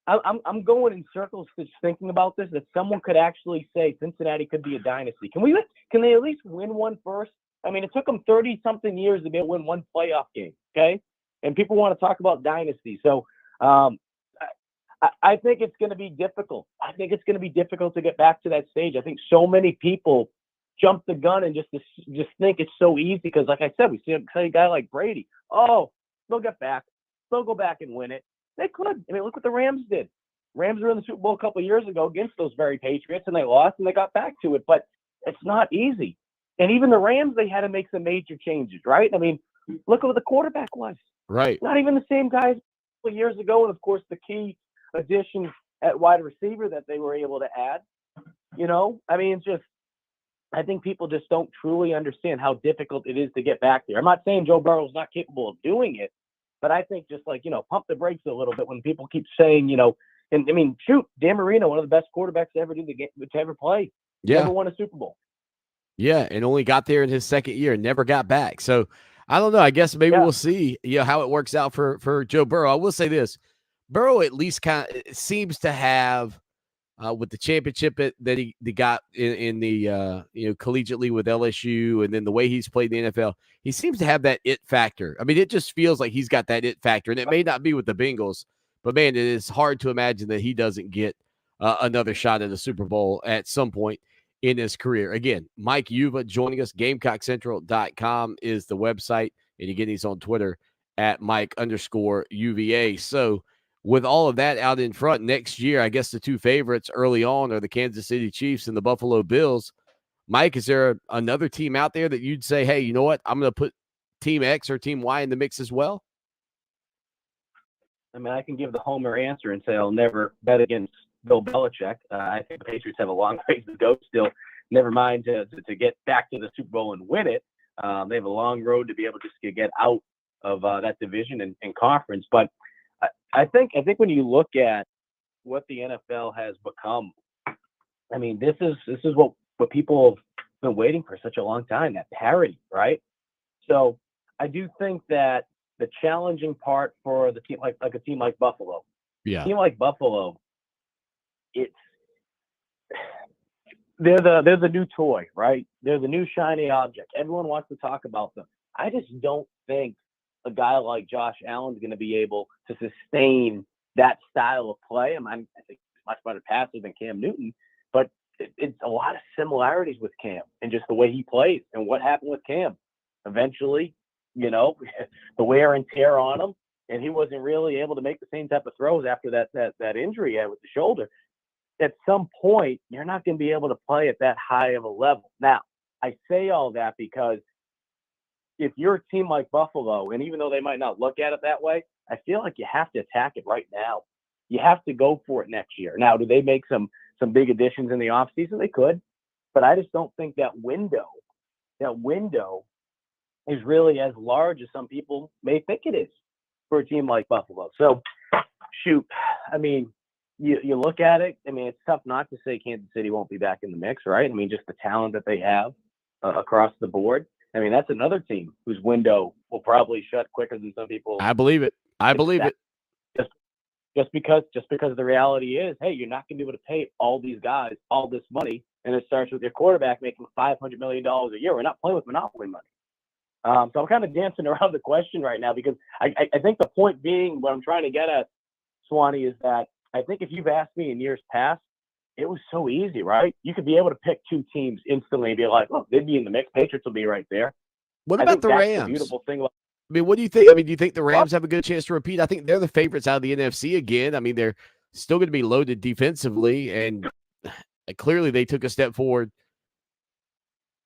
E: I'm going in circles just thinking about this, that someone could actually say Cincinnati could be a dynasty. Can they at least win one first? I mean, it took them 30-something years to be able to win one playoff game, okay? And people want to talk about dynasty. So I think it's going to be difficult. I think it's going to be difficult to get back to that stage. I think so many people jump the gun and just think it's so easy because, like I said, we see a guy like Brady. Oh, they'll get back. They'll go back and win it. They could. I mean, look what the Rams did. Rams were in the Super Bowl a couple of years ago against those very Patriots, and they lost, and they got back to it. But it's not easy. And even the Rams, they had to make some major changes, right? I mean, look at what the quarterback was.
C: Right.
E: Not even the same guys a couple of years ago. And, of course, the key addition at wide receiver that they were able to add. You know, I mean, it's just I think people just don't truly understand how difficult it is to get back there. I'm not saying Joe Burrow's not capable of doing it, but I think just like, pump the brakes a little bit when people keep saying, and I mean, shoot, Dan Marino, one of the best quarterbacks to ever do the game, to ever play.
C: Yeah.
E: Never won a Super Bowl.
C: Yeah, and only got there in his second year and never got back. So I don't know. I guess maybe we'll see how it works out for Joe Burrow. I will say this. Burrow at least kind of seems to have with the championship that he got in the collegiately with LSU, and then the way he's played in the NFL, he seems to have that it factor. I mean, it just feels like he's got that it factor, and it may not be with the Bengals, but man, it is hard to imagine that he doesn't get another shot at the Super Bowl at some point in his career. Again, Mike Uva joining us. GamecockCentral.com is the website, and you get these on Twitter at Mike_UVA. So with all of that out in front next year, I guess the two favorites early on are the Kansas City Chiefs and the Buffalo Bills. Mike, is there another team out there that you'd say, hey, you know what, I'm going to put Team X or Team Y in the mix as well?
E: I mean, I can give the homer answer and say I'll never bet against Bill Belichick. I think the Patriots have a long ways to go still. Never mind to get back to the Super Bowl and win it. They have a long road to be able just to get out of that division and conference. But I think when you look at what the NFL has become, I mean, this is what people have been waiting for such a long time, that parity, right? So I do think that the challenging part for the team, like a team like Buffalo, a team like Buffalo, they're the new toy, right? They're the new shiny object. Everyone wants to talk about them. I just don't think a guy like Josh Allen's going to be able to sustain that style of play. I think he's much better passer than Cam Newton, but it's a lot of similarities with Cam and just the way he plays. And what happened with Cam? Eventually, the wear and tear on him, and he wasn't really able to make the same type of throws after that injury he had with the shoulder. At some point, you're not going to be able to play at that high of a level. Now, I say all that because if you're a team like Buffalo, and even though they might not look at it that way, I feel like you have to attack it right now. You have to go for it next year. Now, do they make some big additions in the offseason? They could, but I just don't think that window is really as large as some people may think it is for a team like Buffalo. So, shoot, I mean, you look at it, I mean, it's tough not to say Kansas City won't be back in the mix, right? I mean, just the talent that they have across the board. I mean, that's another team whose window will probably shut quicker than some people.
C: I believe it.
E: Just because the reality is, hey, you're not going to be able to pay all these guys all this money, and it starts with your quarterback making $500 million a year. We're not playing with monopoly money. So I'm kind of dancing around the question right now because I think the point being, what I'm trying to get at, Swanny, is that I think if you've asked me in years past, it was so easy, right? You could be able to pick two teams instantly and be like, "Oh, they'd be in the mix. Patriots will be right there."
C: What about the Rams?
E: The beautiful thing about
C: I mean, what do you think? I mean, do you think the Rams have a good chance to repeat? I think they're the favorites out of the NFC again. I mean, they're still going to be loaded defensively, and clearly they took a step forward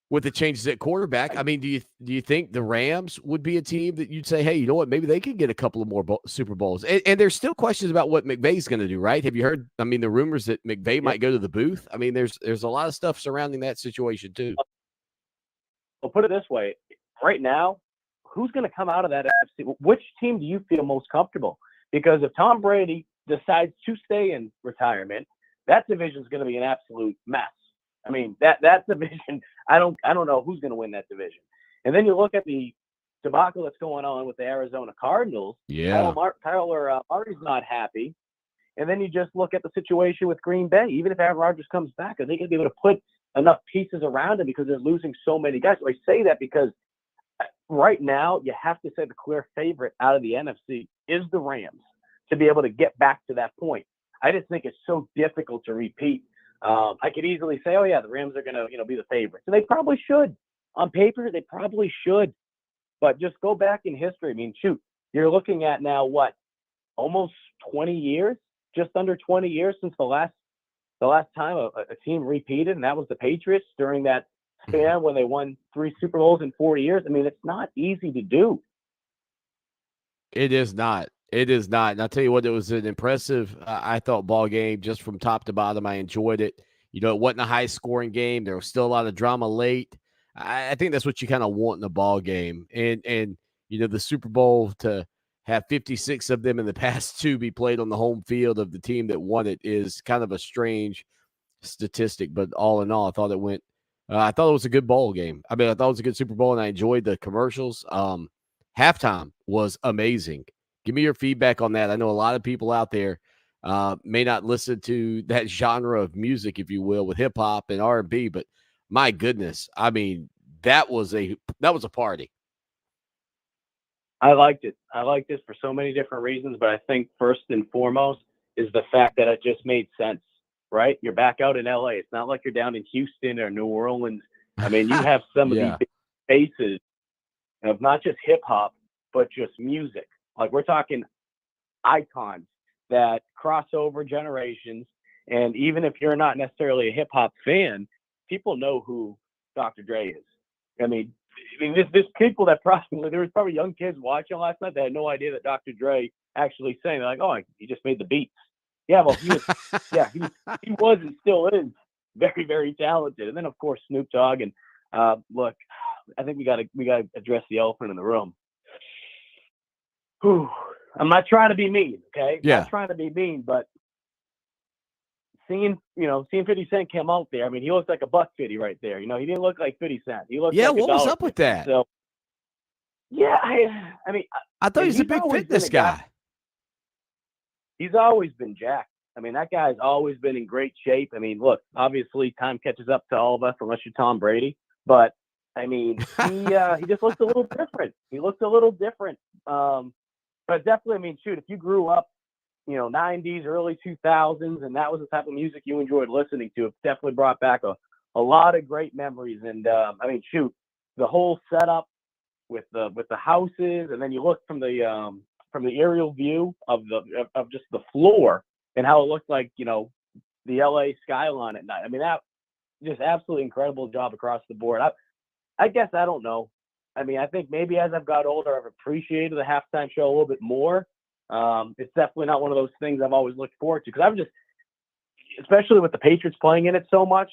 C: with the changes at quarterback. I mean, do you think the Rams would be a team that you'd say, hey, you know what, maybe they could get a couple of more Super Bowls? And there's still questions about what McVay's going to do, right? Have you heard, I mean, the rumors that McVay, yep, might go to the booth? I mean, there's a lot of stuff surrounding that situation too.
E: Well, put it this way. Right now, who's going to come out of that NFC? Which team do you feel most comfortable? Because if Tom Brady decides to stay in retirement, that division is going to be an absolute mess. I mean, that division, I don't know who's going to win that division. And then you look at the debacle that's going on with the Arizona Cardinals.
C: Yeah.
E: Kyler Murray's not happy. And then you just look at the situation with Green Bay. Even if Aaron Rodgers comes back, are they going to be able to put enough pieces around him because they're losing so many guys? So I say that because right now you have to say the clear favorite out of the NFC is the Rams to be able to get back to that point. I just think it's so difficult to repeat. I could easily say, oh yeah, the Rams are going to be the favorites, and they probably should. On paper, they probably should. But just go back in history. I mean, shoot, you're looking at now what, almost 20 years, just under 20 years since the last time a team repeated, and that was the Patriots during that span when they won 3 Super Bowls in 4 years. I mean, it's not easy to do.
C: It is not. It is not. And I'll tell you what, it was an impressive, I thought, ball game just from top to bottom. I enjoyed it. You know, it wasn't a high-scoring game. There was still a lot of drama late. I think that's what you kind of want in a ball game. And you know, the Super Bowl, to have 56 of them in the past 2 be played on the home field of the team that won it is kind of a strange statistic. But all in all, I thought it went I thought it was a good ball game. I mean, I thought it was a good Super Bowl, and I enjoyed the commercials. Halftime was amazing. Give me your feedback on that. I know a lot of people out there may not listen to that genre of music, if you will, with hip hop and R&B, but my goodness, I mean, that was a party.
E: I liked it. I liked this for so many different reasons, but I think first and foremost is the fact that it just made sense, right? You're back out in LA. It's not like you're down in Houston or New Orleans. I mean, you have some of these big faces of not just hip hop, but just music. Like, we're talking icons that cross over generations. And even if you're not necessarily a hip hop fan, people know who Dr. Dre is. I mean, there's people that there was probably young kids watching last night that had no idea that Dr. Dre actually sang. They're like, oh, he just made the beats. Yeah, well, he was, he was and still is very, very talented. And then of course Snoop Dogg. And look, I think we got to address the elephant in the room. Whew. I'm not trying to be mean, okay?
C: Yeah.
E: Not trying to be mean, but seeing 50 Cent come out there, I mean, he looks like a buck 50 right there. You know, he didn't look like 50 Cent. He looked like
C: what was up with that?
E: So, yeah, I mean,
C: I thought he's a big fitness guy.
E: He's always been jacked. I mean, that guy's always been in great shape. I mean, look, obviously time catches up to all of us unless you're Tom Brady. But, I mean, he just looks a little different. He looks a little different. But definitely, I mean, shoot, if you grew up, 90s, early 2000s, and that was the type of music you enjoyed listening to, it definitely brought back a lot of great memories. And, I mean, shoot, the whole setup with the houses, and then you look from the aerial view of just the floor and how it looked like, the LA skyline at night. I mean, that just absolutely incredible job across the board. I guess I don't know. I mean, I think maybe as I've got older, I've appreciated the halftime show a little bit more. It's definitely not one of those things I've always looked forward to, because I'm just, especially with the Patriots playing in it so much,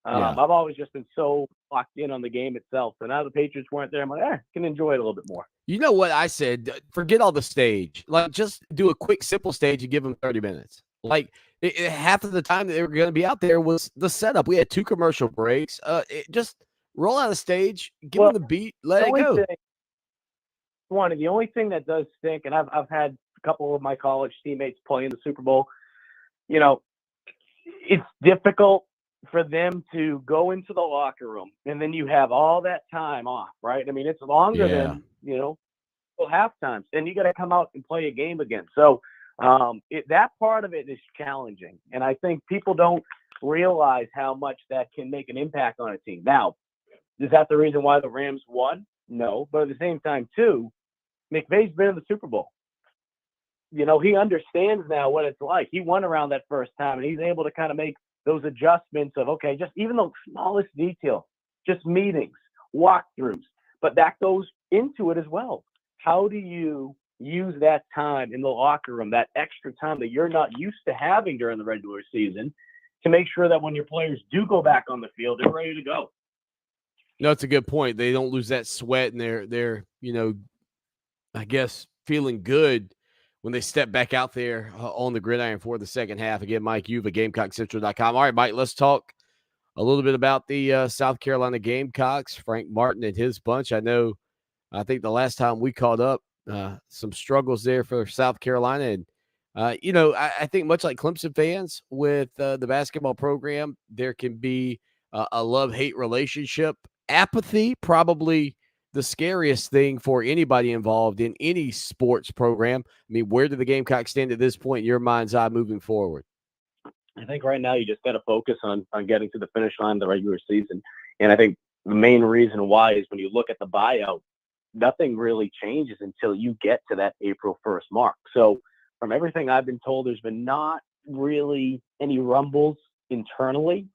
E: I've always just been so locked in on the game itself. So now the Patriots weren't there, I'm like, I can enjoy it a little bit more.
C: You know what I said? Forget all the stage. Like, just do a quick, simple stage and give them 30 minutes. Like, half of the time that they were going to be out there was the setup. We had 2 commercial breaks. Just roll out a stage, give them the beat, let it go.
E: Swanny, the only thing that does stink, and I've had a couple of my college teammates play in the Super Bowl, it's difficult for them to go into the locker room, and then you have all that time off, right? I mean, it's longer than, half times, and you got to come out and play a game again. So that part of it is challenging, and I think people don't realize how much that can make an impact on a team. Now, is that the reason why the Rams won? No, but at the same time, too, McVay's been in the Super Bowl. He understands now what it's like. He won around that first time, and he's able to kind of make those adjustments of, okay, just even the smallest detail, just meetings, walkthroughs, but that goes into it as well. How do you use that time in the locker room, that extra time that you're not used to having during the regular season, to make sure that when your players do go back on the field, they're ready to go?
C: No, it's a good point. They don't lose that sweat, and they're I guess feeling good when they step back out there on the gridiron for the second half. Again, Mike You've at GamecockCentral.com. All right, Mike, let's talk a little bit about the South Carolina Gamecocks. Frank Martin and his bunch. I think the last time we caught up, some struggles there for South Carolina. And, I think much like Clemson fans with the basketball program, there can be a love-hate relationship. Apathy, probably the scariest thing for anybody involved in any sports program. I mean, where do the Gamecocks stand at this point in your mind's eye moving forward?
E: I think right now you just got to focus on getting to the finish line of the regular season. And I think the main reason why is when you look at the buyout, nothing really changes until you get to that April 1st mark. So from everything I've been told, there's been not really any rumbles internally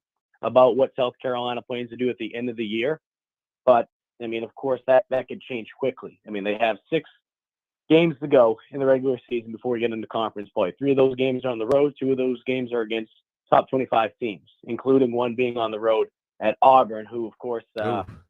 E: about what South Carolina plans to do at the end of the year. But I mean, of course, that could change quickly. I mean, they have 6 games to go in the regular season before we get into conference play. 3 of those games are on the road. 2 of those games are against top 25 teams, including one being on the road at Auburn, who, of course,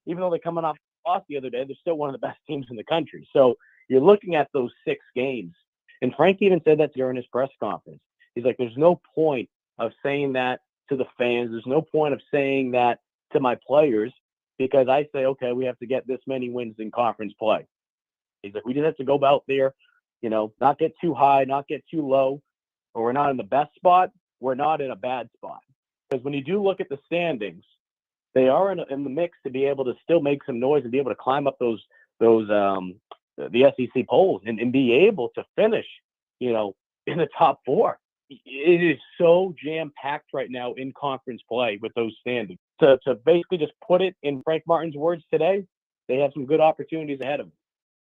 E: even though they're coming off loss the other day, they're still one of the best teams in the country. So you're looking at those 6 games. And Frank even said that during his press conference. He's like, there's no point of saying that to the fans. There's no point of saying that to my players, because I say, okay, we have to get this many wins in conference play. He's like, we just have to go out there, not get too high, not get too low, or we're not in the best spot. We're not in a bad spot. Because when you do look at the standings, they are in the mix to be able to still make some noise and be able to climb up the SEC polls and be able to finish, in the top 4. It is so jam-packed right now in conference play with those standings. To basically just put it in Frank Martin's words today, they have some good opportunities ahead of them.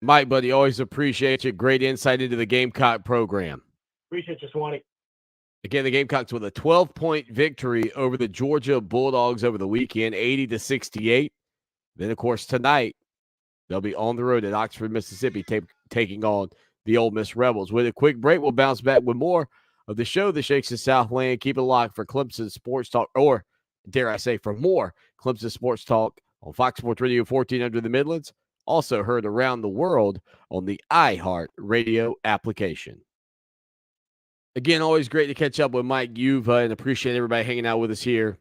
C: Mike, buddy, always appreciate you. Great insight into the Gamecock program.
E: Appreciate you, Swanny.
C: Again, the Gamecocks with a 12-point victory over the Georgia Bulldogs over the weekend, 80-68. Then, of course, tonight, they'll be on the road at Oxford, Mississippi, taking on the Ole Miss Rebels. With a quick break, we'll bounce back with more of the show that shakes the Southland. Keep it locked for Clemson Sports Talk, or dare I say, for more Clemson Sports Talk on Fox Sports Radio 1400 the Midlands. Also heard around the world on the iHeart Radio application. Again, always great to catch up with Mike You've and appreciate everybody hanging out with us here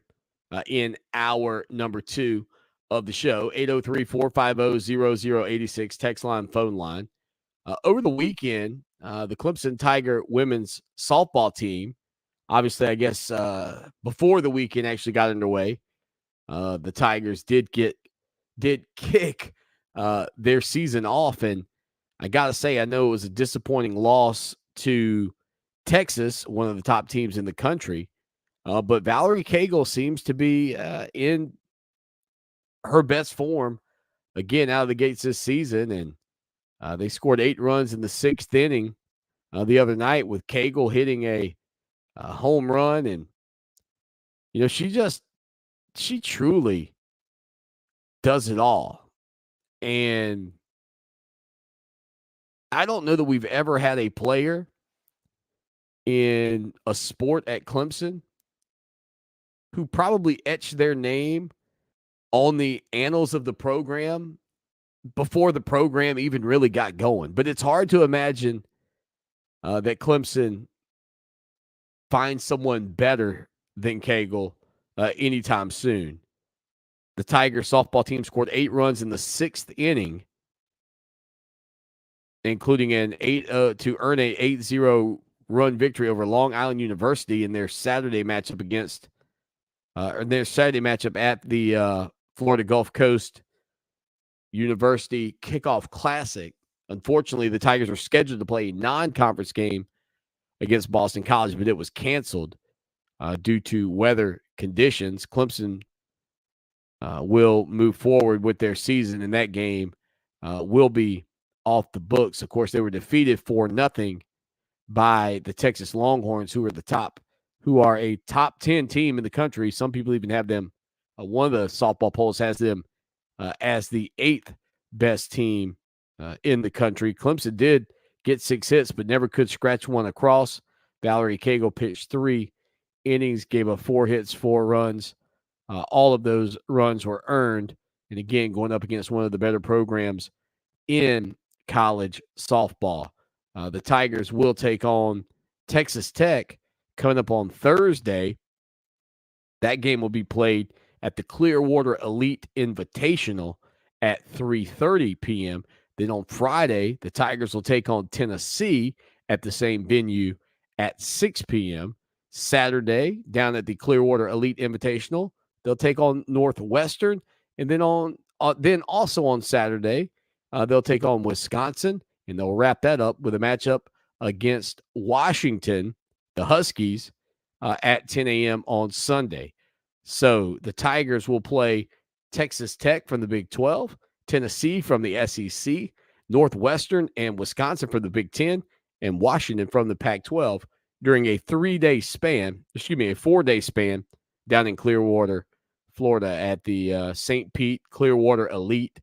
C: in hour number 2 of the show. 803-450-0086 text line, phone line. Over the weekend, the Clemson Tiger women's softball team, obviously, I guess before the weekend actually got underway, the Tigers did kick their season off. And I got to say, I know it was a disappointing loss to Texas, one of the top teams in the country. But Valerie Cagle seems to be in her best form again out of the gates this season. And they scored 8 runs in the 6th inning the other night with Cagle hitting a home run. And, she truly does it all. And I don't know that we've ever had a player in a sport at Clemson who probably etched their name on the annals of the program before the program even really got going. But it's hard to imagine that Clemson finds someone better than Cagle anytime soon. The Tiger softball team scored 8 runs in the 6th inning, including to earn a 8-0 run victory over Long Island University in their Saturday matchup at the Florida Gulf Coast University Kickoff Classic. Unfortunately, the Tigers were scheduled to play a non-conference game against Boston College, but it was canceled due to weather conditions. Clemson will move forward with their season, and that game will be off the books. Of course, they were defeated 4-0 by the Texas Longhorns, who are a top 10 team in the country. Some people even have them. One of the softball polls has them as the 8th best team in the country. Clemson did get 6 hits, but never could scratch one across. Valerie Cagle pitched 3 innings, gave up 4 hits, 4 runs. All of those runs were earned And again, going up against one of the better programs in college softball. The Tigers will take on Texas Tech coming up on Thursday. That game will be played at the Clearwater Elite Invitational at 3:30 p.m. Then on Friday, the Tigers will take on Tennessee at the same venue at 6 p.m. Saturday, down at the Clearwater Elite Invitational, they'll take on Northwestern. And then also on Saturday, they'll take on Wisconsin, and they'll wrap that up with a matchup against Washington, the Huskies, at 10 a.m. on Sunday. So the Tigers will play Texas Tech from the Big 12, Tennessee from the SEC, Northwestern and Wisconsin from the Big 10, and Washington from the Pac-12 during a 4-day span down in Clearwater, Florida at the St. Pete Clearwater Elite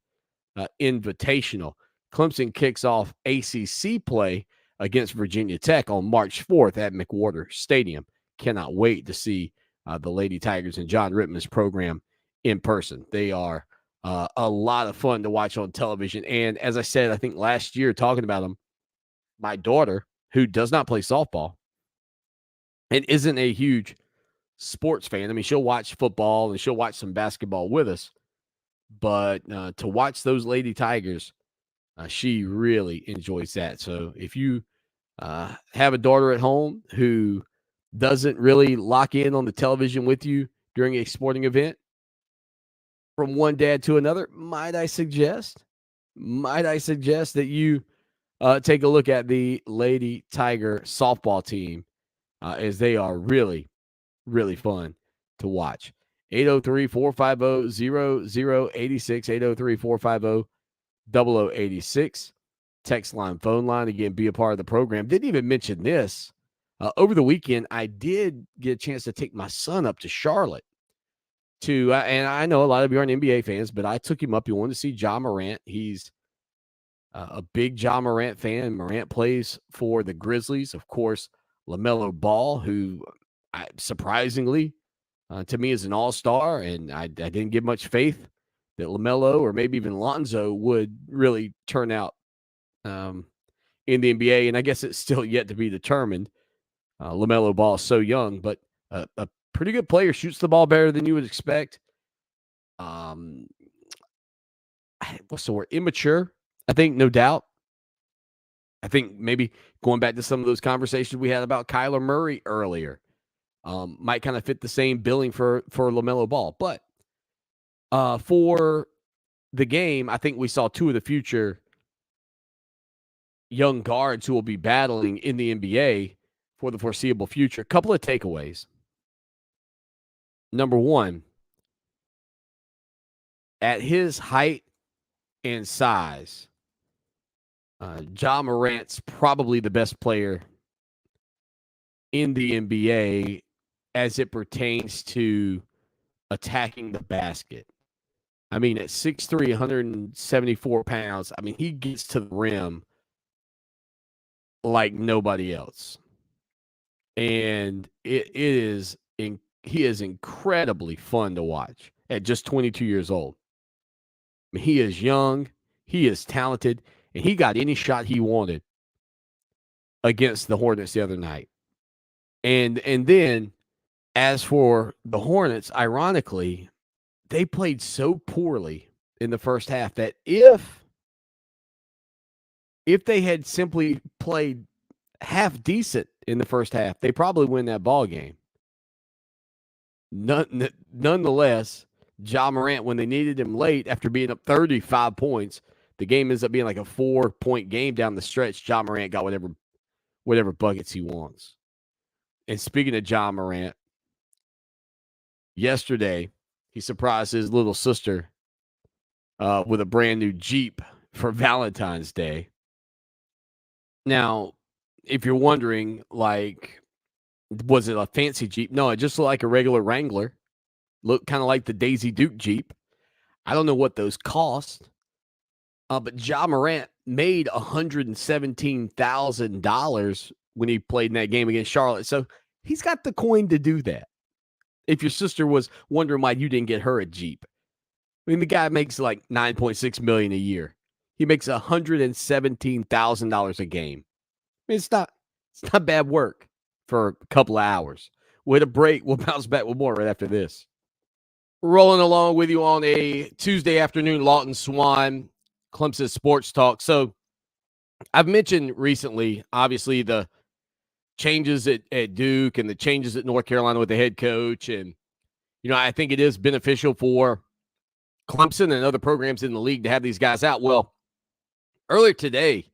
C: Invitational. Clemson kicks off ACC play against Virginia Tech on March 4th at McWhorter Stadium. Cannot wait to see the Lady Tigers and John Rittman's program in person. They are a lot of fun to watch on television. And as I said, I think last year talking about them, my daughter, who does not play softball and isn't a huge sports fan. I mean, she'll watch football and she'll watch some basketball with us. But to watch those Lady Tigers, she really enjoys that. So if you have a daughter at home who doesn't really lock in on the television with you during a sporting event, from one dad to another, might I suggest that you take a look at the Lady Tiger softball team, as they are really, really fun to watch. 803-450-0086, 803-450-0086. Text line, phone line. Again, be a part of the program. Didn't even mention this. Over the weekend, I did get a chance to take my son up to Charlotte and I know a lot of you aren't NBA fans, but I took him up. He wanted to see Ja Morant. He's a big Ja Morant fan. Morant plays for the Grizzlies. Of course, LaMelo Ball, who surprisingly to me is an all-star, and I didn't give much faith that LaMelo or maybe even Lonzo would really turn out in the NBA, and I guess it's still yet to be determined. LaMelo Ball is so young, but a pretty good player, shoots the ball better than you would expect. What's the word? Immature, I think, no doubt. I think maybe going back to some of those conversations we had about Kyler Murray earlier, might kind of fit the same billing for LaMelo Ball. But for the game, I think we saw two of the future young guards who will be battling in the NBA for the foreseeable future. A couple of takeaways. Number one, at his height and size, Ja Morant's probably the best player in the NBA as it pertains to attacking the basket. I mean, at 6'3", 174 pounds, I mean, he gets to the rim like nobody else. And he is incredibly fun to watch at just 22 years old. I mean, he is young, he is talented, and he got any shot he wanted against the Hornets the other night. And then, as for the Hornets, ironically, they played so poorly in the first half that if they had simply played half decent in the first half, they probably win that ball game. Nonetheless, Ja Morant, when they needed him late after being up 35 points, the game ends up being like a 4-point game down the stretch. Ja Morant got whatever buckets he wants. And speaking of Ja Morant, yesterday he surprised his little sister with a brand new Jeep for Valentine's Day. Now, if you're wondering, like, was it a fancy Jeep? No, it just looked like a regular Wrangler. Looked kind of like the Daisy Duke Jeep. I don't know what those cost. But Ja Morant made $117,000 when he played in that game against Charlotte. So he's got the coin to do that. If your sister was wondering why you didn't get her a Jeep. I mean, the guy makes like $9.6 million a year. He makes $117,000 a game. I mean, it's not bad work for a couple of hours. With a break, we'll bounce back with more right after this. Rolling along with you on a Tuesday afternoon, Lawton Swan, Clemson Sports Talk. So I've mentioned recently, obviously, the changes at Duke and the changes at North Carolina with the head coach. And, I think it is beneficial for Clemson and other programs in the league to have these guys out. Well, earlier today,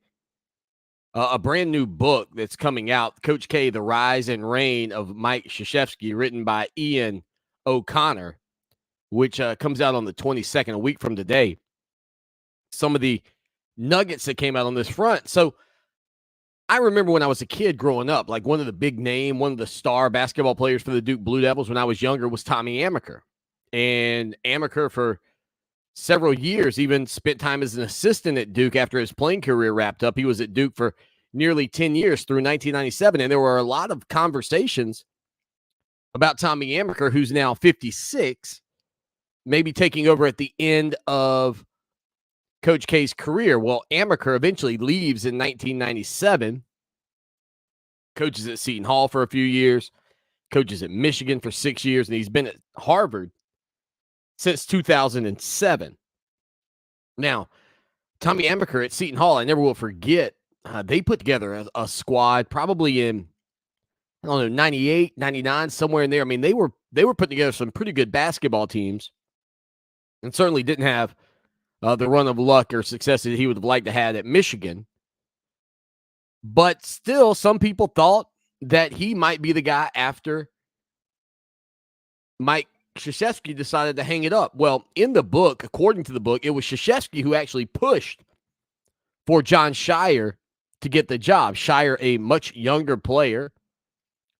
C: a brand new book that's coming out, Coach K, The Rise and Reign of Mike Krzyzewski, written by Ian O'Connor, which comes out on the 22nd, a week from today. Some of the nuggets that came out on this front. So I remember when I was a kid growing up, like one of the star basketball players for the Duke Blue Devils when I was younger was Tommy Amaker. And Amaker for several years even spent time as an assistant at Duke after his playing career wrapped up. He was at Duke for nearly 10 years through 1997. And there were a lot of conversations about Tommy Amaker, who's now 56, maybe taking over at the end of Coach K's career. Well, Amaker eventually leaves in 1997, coaches at Seton Hall for a few years, coaches at Michigan for 6 years, and he's been at Harvard since 2007. Now, Tommy Amaker at Seton Hall, I never will forget, they put together a squad probably in, 98, 99, somewhere in there. I mean, they were putting together some pretty good basketball teams and certainly didn't have the run of luck or success that he would have liked to have at Michigan. But still, some people thought that he might be the guy after Mike Krzyzewski decided to hang it up. Well, in the book, according to the book, it was Krzyzewski who actually pushed for John Shire to get the job. Shire, a much younger player.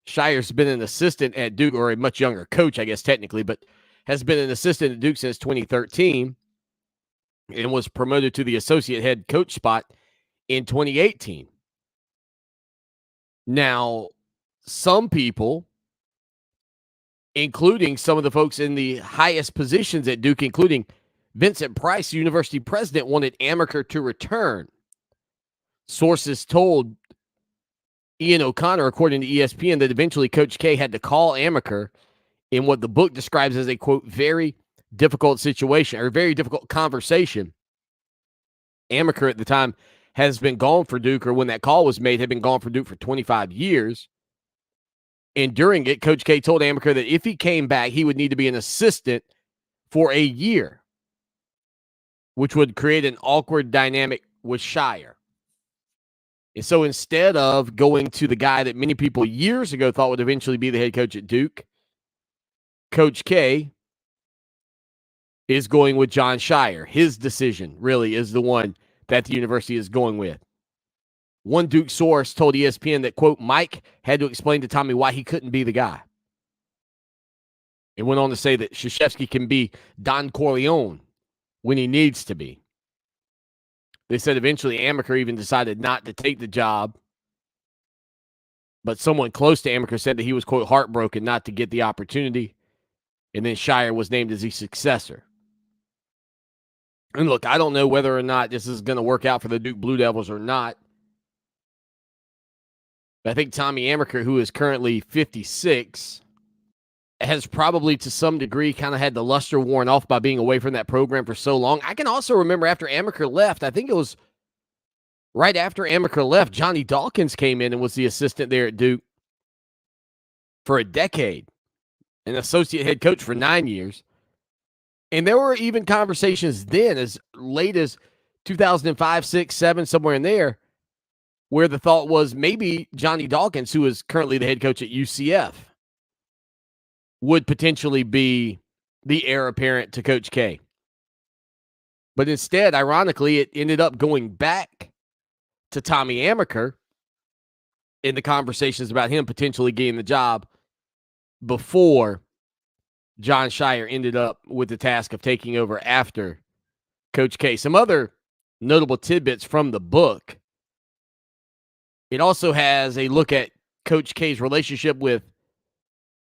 C: Shire's been an assistant at Duke, or a much younger coach, I guess, technically, but has been an assistant at Duke since 2013 and was promoted to the associate head coach spot in 2018. Now, some people, including some of the folks in the highest positions at Duke, including Vincent Price, university president, wanted Amaker to return. Sources told Ian O'Connor, according to ESPN, that eventually Coach K had to call Amaker in what the book describes as a, quote, very difficult situation or very difficult conversation. Amaker at the time has been gone for Duke, or when that call was made, had been gone for Duke for 25 years. And during it, Coach K told Amaker that if he came back, he would need to be an assistant for a year, which would create an awkward dynamic with Shire. And so instead of going to the guy that many people years ago thought would eventually be the head coach at Duke, Coach K is going with John Shire. His decision really is the one that the university is going with. One Duke source told ESPN that, quote, Mike had to explain to Tommy why he couldn't be the guy. It went on to say that Krzyzewski can be Don Corleone when he needs to be. They said eventually Amaker even decided not to take the job, but someone close to Amaker said that he was, quote, heartbroken not to get the opportunity, and then Shire was named as the successor. And look, I don't know whether or not this is going to work out for the Duke Blue Devils or not. But I think Tommy Amaker, who is currently 56, has probably to some degree kind of had the luster worn off by being away from that program for so long. I can also remember after Amaker left, I think it was right after Amaker left, Johnny Dawkins came in and was the assistant there at Duke for a decade, an associate head coach for 9 years. And there were even conversations then as late as 2005, 6, 7, somewhere in there, where the thought was maybe Johnny Dawkins, who is currently the head coach at UCF, would potentially be the heir apparent to Coach K. But instead, ironically, it ended up going back to Tommy Amaker in the conversations about him potentially getting the job before John Shire ended up with the task of taking over after Coach K. Some other notable tidbits from the book. It also has a look at Coach K's relationship with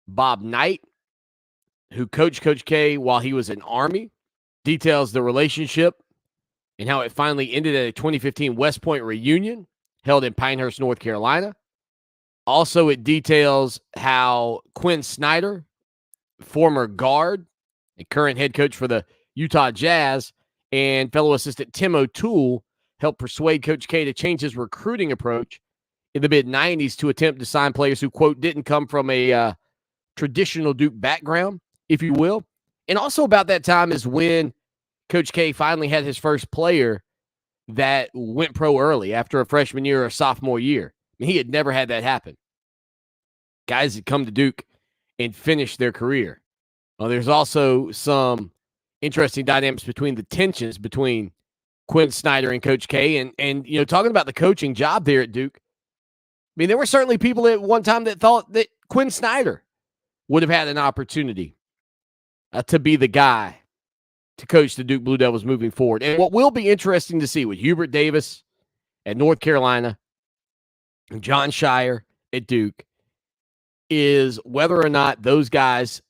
C: Bob Knight, who coached Coach K while he was in Army. Details the relationship and how it finally ended at a 2015 West Point reunion held in Pinehurst, North Carolina. Also, it details how Quinn Snyder, former guard and current head coach for the Utah Jazz, and fellow assistant Tim O'Toole helped persuade Coach K to change his recruiting approach in the mid-'90s to attempt to sign players who, quote, didn't come from a traditional Duke background, if you will. And also about that time is when Coach K finally had his first player that went pro early after a freshman year or a sophomore year. I mean, he had never had that happen. Guys had come to Duke and finished their career. There's also some interesting dynamics between the tensions between Quinn Snyder and Coach K. And you know, talking about the coaching job there at Duke, I mean, there were certainly people at one time that thought that Quinn Snyder would have had an opportunity to be the guy to coach the Duke Blue Devils moving forward. And what will be interesting to see with Hubert Davis at North Carolina and John Shire at Duke is whether or not those guys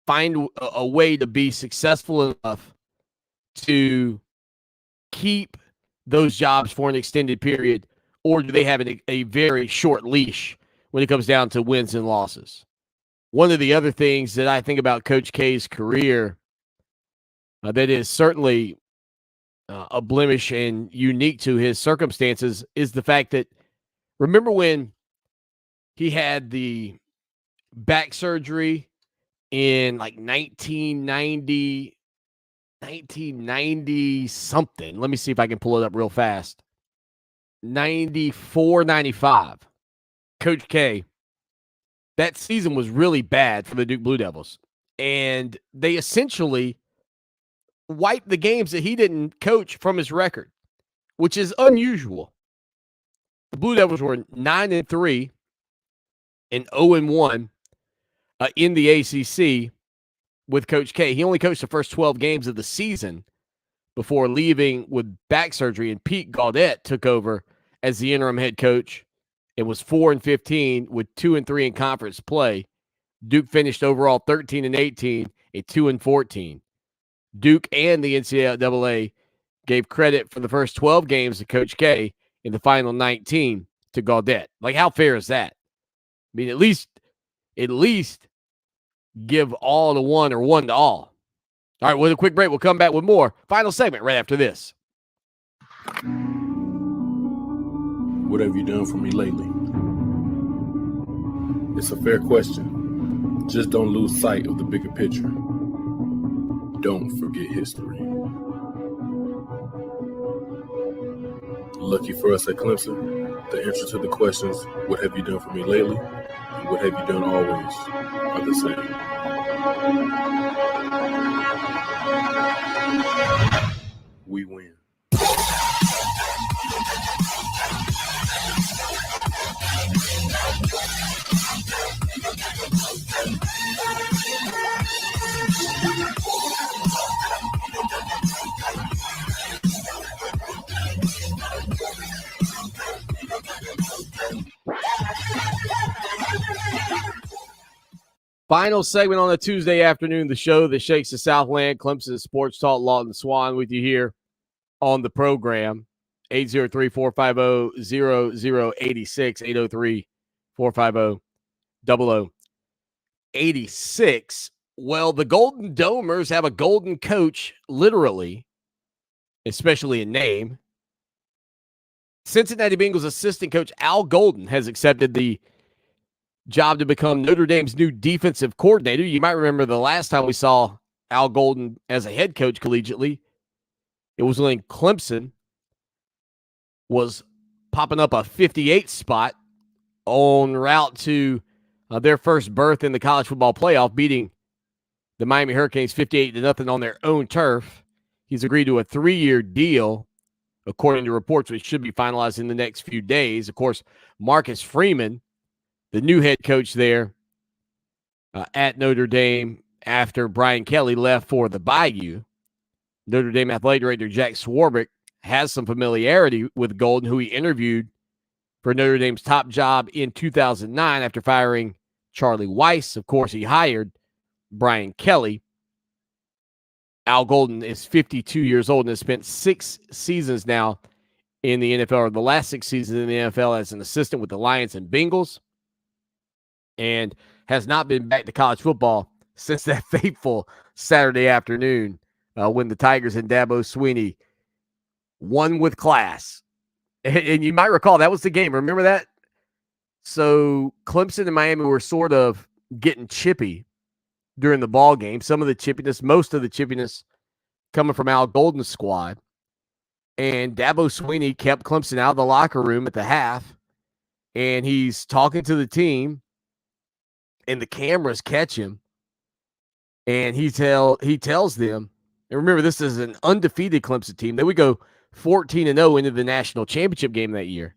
C: find a way to be successful enough to keep those jobs for an extended period, or do they have a very short leash when it comes down to wins and losses? One of the other things that I think about Coach K's career that is certainly a blemish and unique to his circumstances is the fact that, remember when he had the back surgery in like 1990 something. Let me see if I can pull it up real fast. 94, 95. Coach K, that season was really bad for the Duke Blue Devils. And they essentially wiped the games that he didn't coach from his record, which is unusual. The Blue Devils were 9-3 and 0-1 in the ACC with Coach K. He only coached the first 12 games of the season before leaving with back surgery, and Pete Gaudette took over as the interim head coach. It was 4-15 with 2-3 in conference play. Duke finished overall 13-18 and 2-14. Duke and the NCAA gave credit for the first 12 games to Coach K in the final 19 to Gaudette. Like, how fair is that? I mean, at least give all to one or one to all. All right, with a quick break, we'll come back with more. Final segment right after this.
F: What have you done for me lately? It's a fair question. Just don't lose sight of the bigger picture. Don't forget history. Lucky for us at Clemson, the answer to the questions, what have you done for me lately, and what have you done always, are the same. We win.
C: Final segment on a Tuesday afternoon, the show that shakes the Southland. Clemson Sports Talk, Lawton Swan with you here on the program. 803-450-0086, 803-450-0086. Well, the Golden Domers have a golden coach, literally, especially in name. Cincinnati Bengals assistant coach Al Golden has accepted the job to become Notre Dame's new defensive coordinator. You might remember the last time we saw Al Golden as a head coach collegiately, it was when Clemson was popping up a 58 spot en route to their first berth in the college football playoff, beating the Miami Hurricanes 58-0 on their own turf. He's agreed to a 3-year deal, according to reports, which should be finalized in the next few days. Of course, Marcus Freeman, the new head coach there at Notre Dame after Brian Kelly left for the Bayou. Notre Dame athletic director Jack Swarbrick has some familiarity with Golden, who he interviewed for Notre Dame's top job in 2009 after firing Charlie Weiss. Of course, he hired Brian Kelly. Al Golden is 52 years old and has spent 6 seasons now in the NFL, or the last 6 seasons in the NFL as an assistant with the Lions and Bengals, and has not been back to college football since that fateful Saturday afternoon when the Tigers and Dabo Swanny won with class. And you might recall that was the game. Remember that? So Clemson and Miami were sort of getting chippy during the ball game. Some of the chippiness, most of the chippiness coming from Al Golden's squad. And Dabo Swanny kept Clemson out of the locker room at the half. And he's talking to the team. And the cameras catch him. And he tells them, and remember, this is an undefeated Clemson team. They would go 14-0 into the national championship game that year.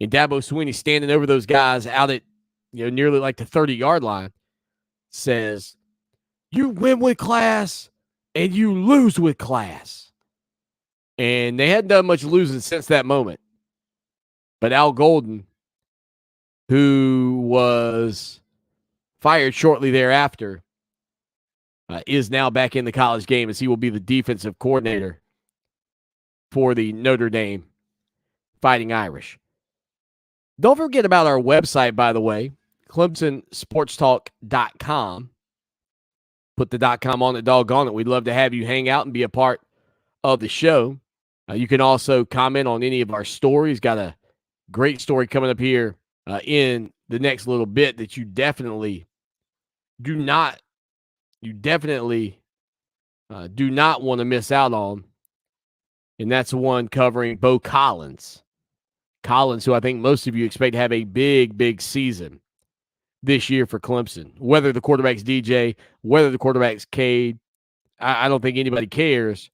C: And Dabo Swanny standing over those guys out at nearly like the 30-yard line says, "You win with class and you lose with class." And they hadn't done much losing since that moment. But Al Golden, who was fired shortly thereafter, is now back in the college game as he will be the defensive coordinator for the Notre Dame Fighting Irish. Don't forget about our website, by the way, ClemsonSportsTalk.com. Put the .com on it, doggone it. We'd love to have you hang out and be a part of the show. You can also comment on any of our stories. Got a great story coming up here in the next little bit that you definitely do not want to miss out on. And that's the one covering Bo Collins. Collins, who I think most of you expect to have a big, big season this year for Clemson. Whether the quarterback's DJ, whether the quarterback's Cade, I don't think anybody cares.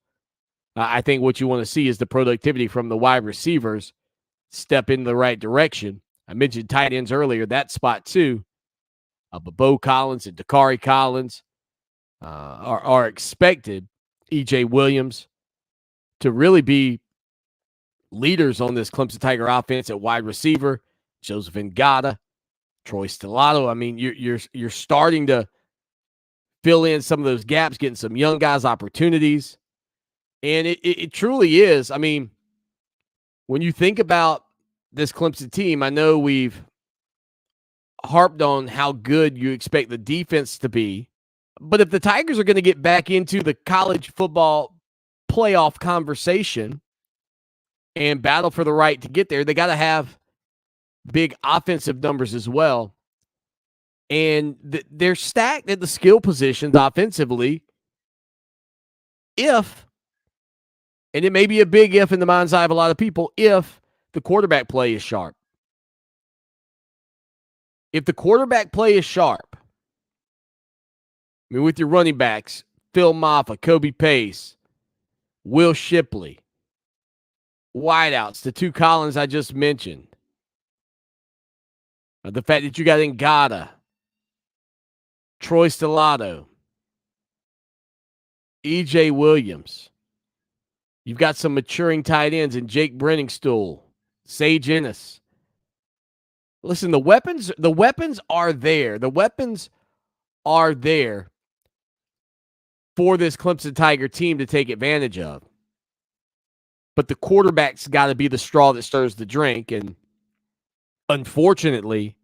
C: I think what you want to see is the productivity from the wide receivers step in the right direction. I mentioned tight ends earlier, that spot too. But Bo Collins and Dakari Collins are expected, E.J. Williams, to really be leaders on this Clemson Tiger offense at wide receiver. Joseph Ngata, Troy Stellato. I mean, you're starting to fill in some of those gaps, getting some young guys opportunities. And it truly is. I mean, when you think about this Clemson team, I know we've harped on how good you expect the defense to be. But if the Tigers are going to get back into the college football playoff conversation and battle for the right to get there, they got to have big offensive numbers as well. And they're stacked at the skill positions offensively if, and it may be a big if in the mind's eye of a lot of people, if the quarterback play is sharp. If the quarterback play is sharp, I mean, with your running backs, Phil Maffa, Kobe Pace, Will Shipley, wideouts, the two Collins I just mentioned, the fact that you got Ngata, Troy Stellato, E.J. Williams. You've got some maturing tight ends in Jake Brenningstool, Sage Ennis. Listen, the weapons are there. The weapons are there for this Clemson Tiger team to take advantage of. But the quarterback's got to be the straw that stirs the drink. And unfortunately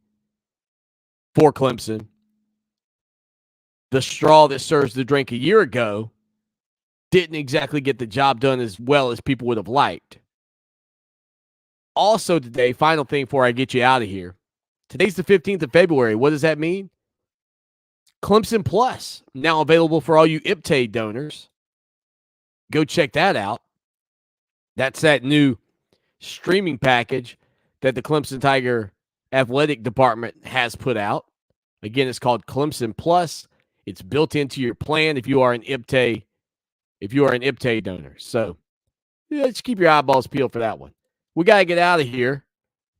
C: for Clemson, the straw that stirs the drink a year ago didn't exactly get the job done as well as people would have liked. Also today, final thing before I get you out of here. Today's the 15th of February. What does that mean? Clemson Plus, now available for all you IPTAY donors. Go check that out. That's that new streaming package that the Clemson Tiger Athletic Department has put out. Again, it's called Clemson Plus. It's built into your plan if you are an IPTAY donor. So just keep your eyeballs peeled for that one. We got to get out of here.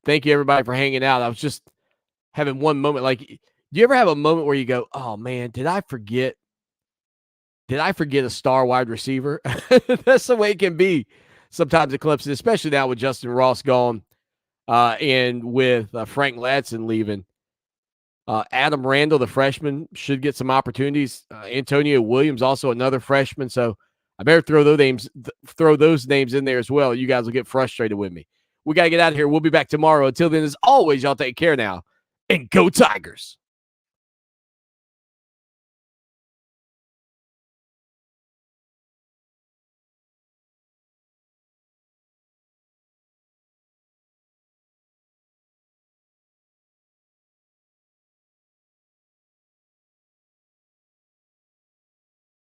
C: Thank you, everybody, for hanging out. I was just having one moment. Like, do you ever have a moment where you go, oh, man, did I forget a star wide receiver? That's the way it can be sometimes at Clemson, especially now with Justin Ross gone and with Frank Ladson leaving. Adam Randall, the freshman, should get some opportunities. Antonio Williams, also another freshman. So I better throw those names in there as well. You guys will get frustrated with me. We got to get out of here. We'll be back tomorrow. Until then, as always, y'all take care now and go Tigers.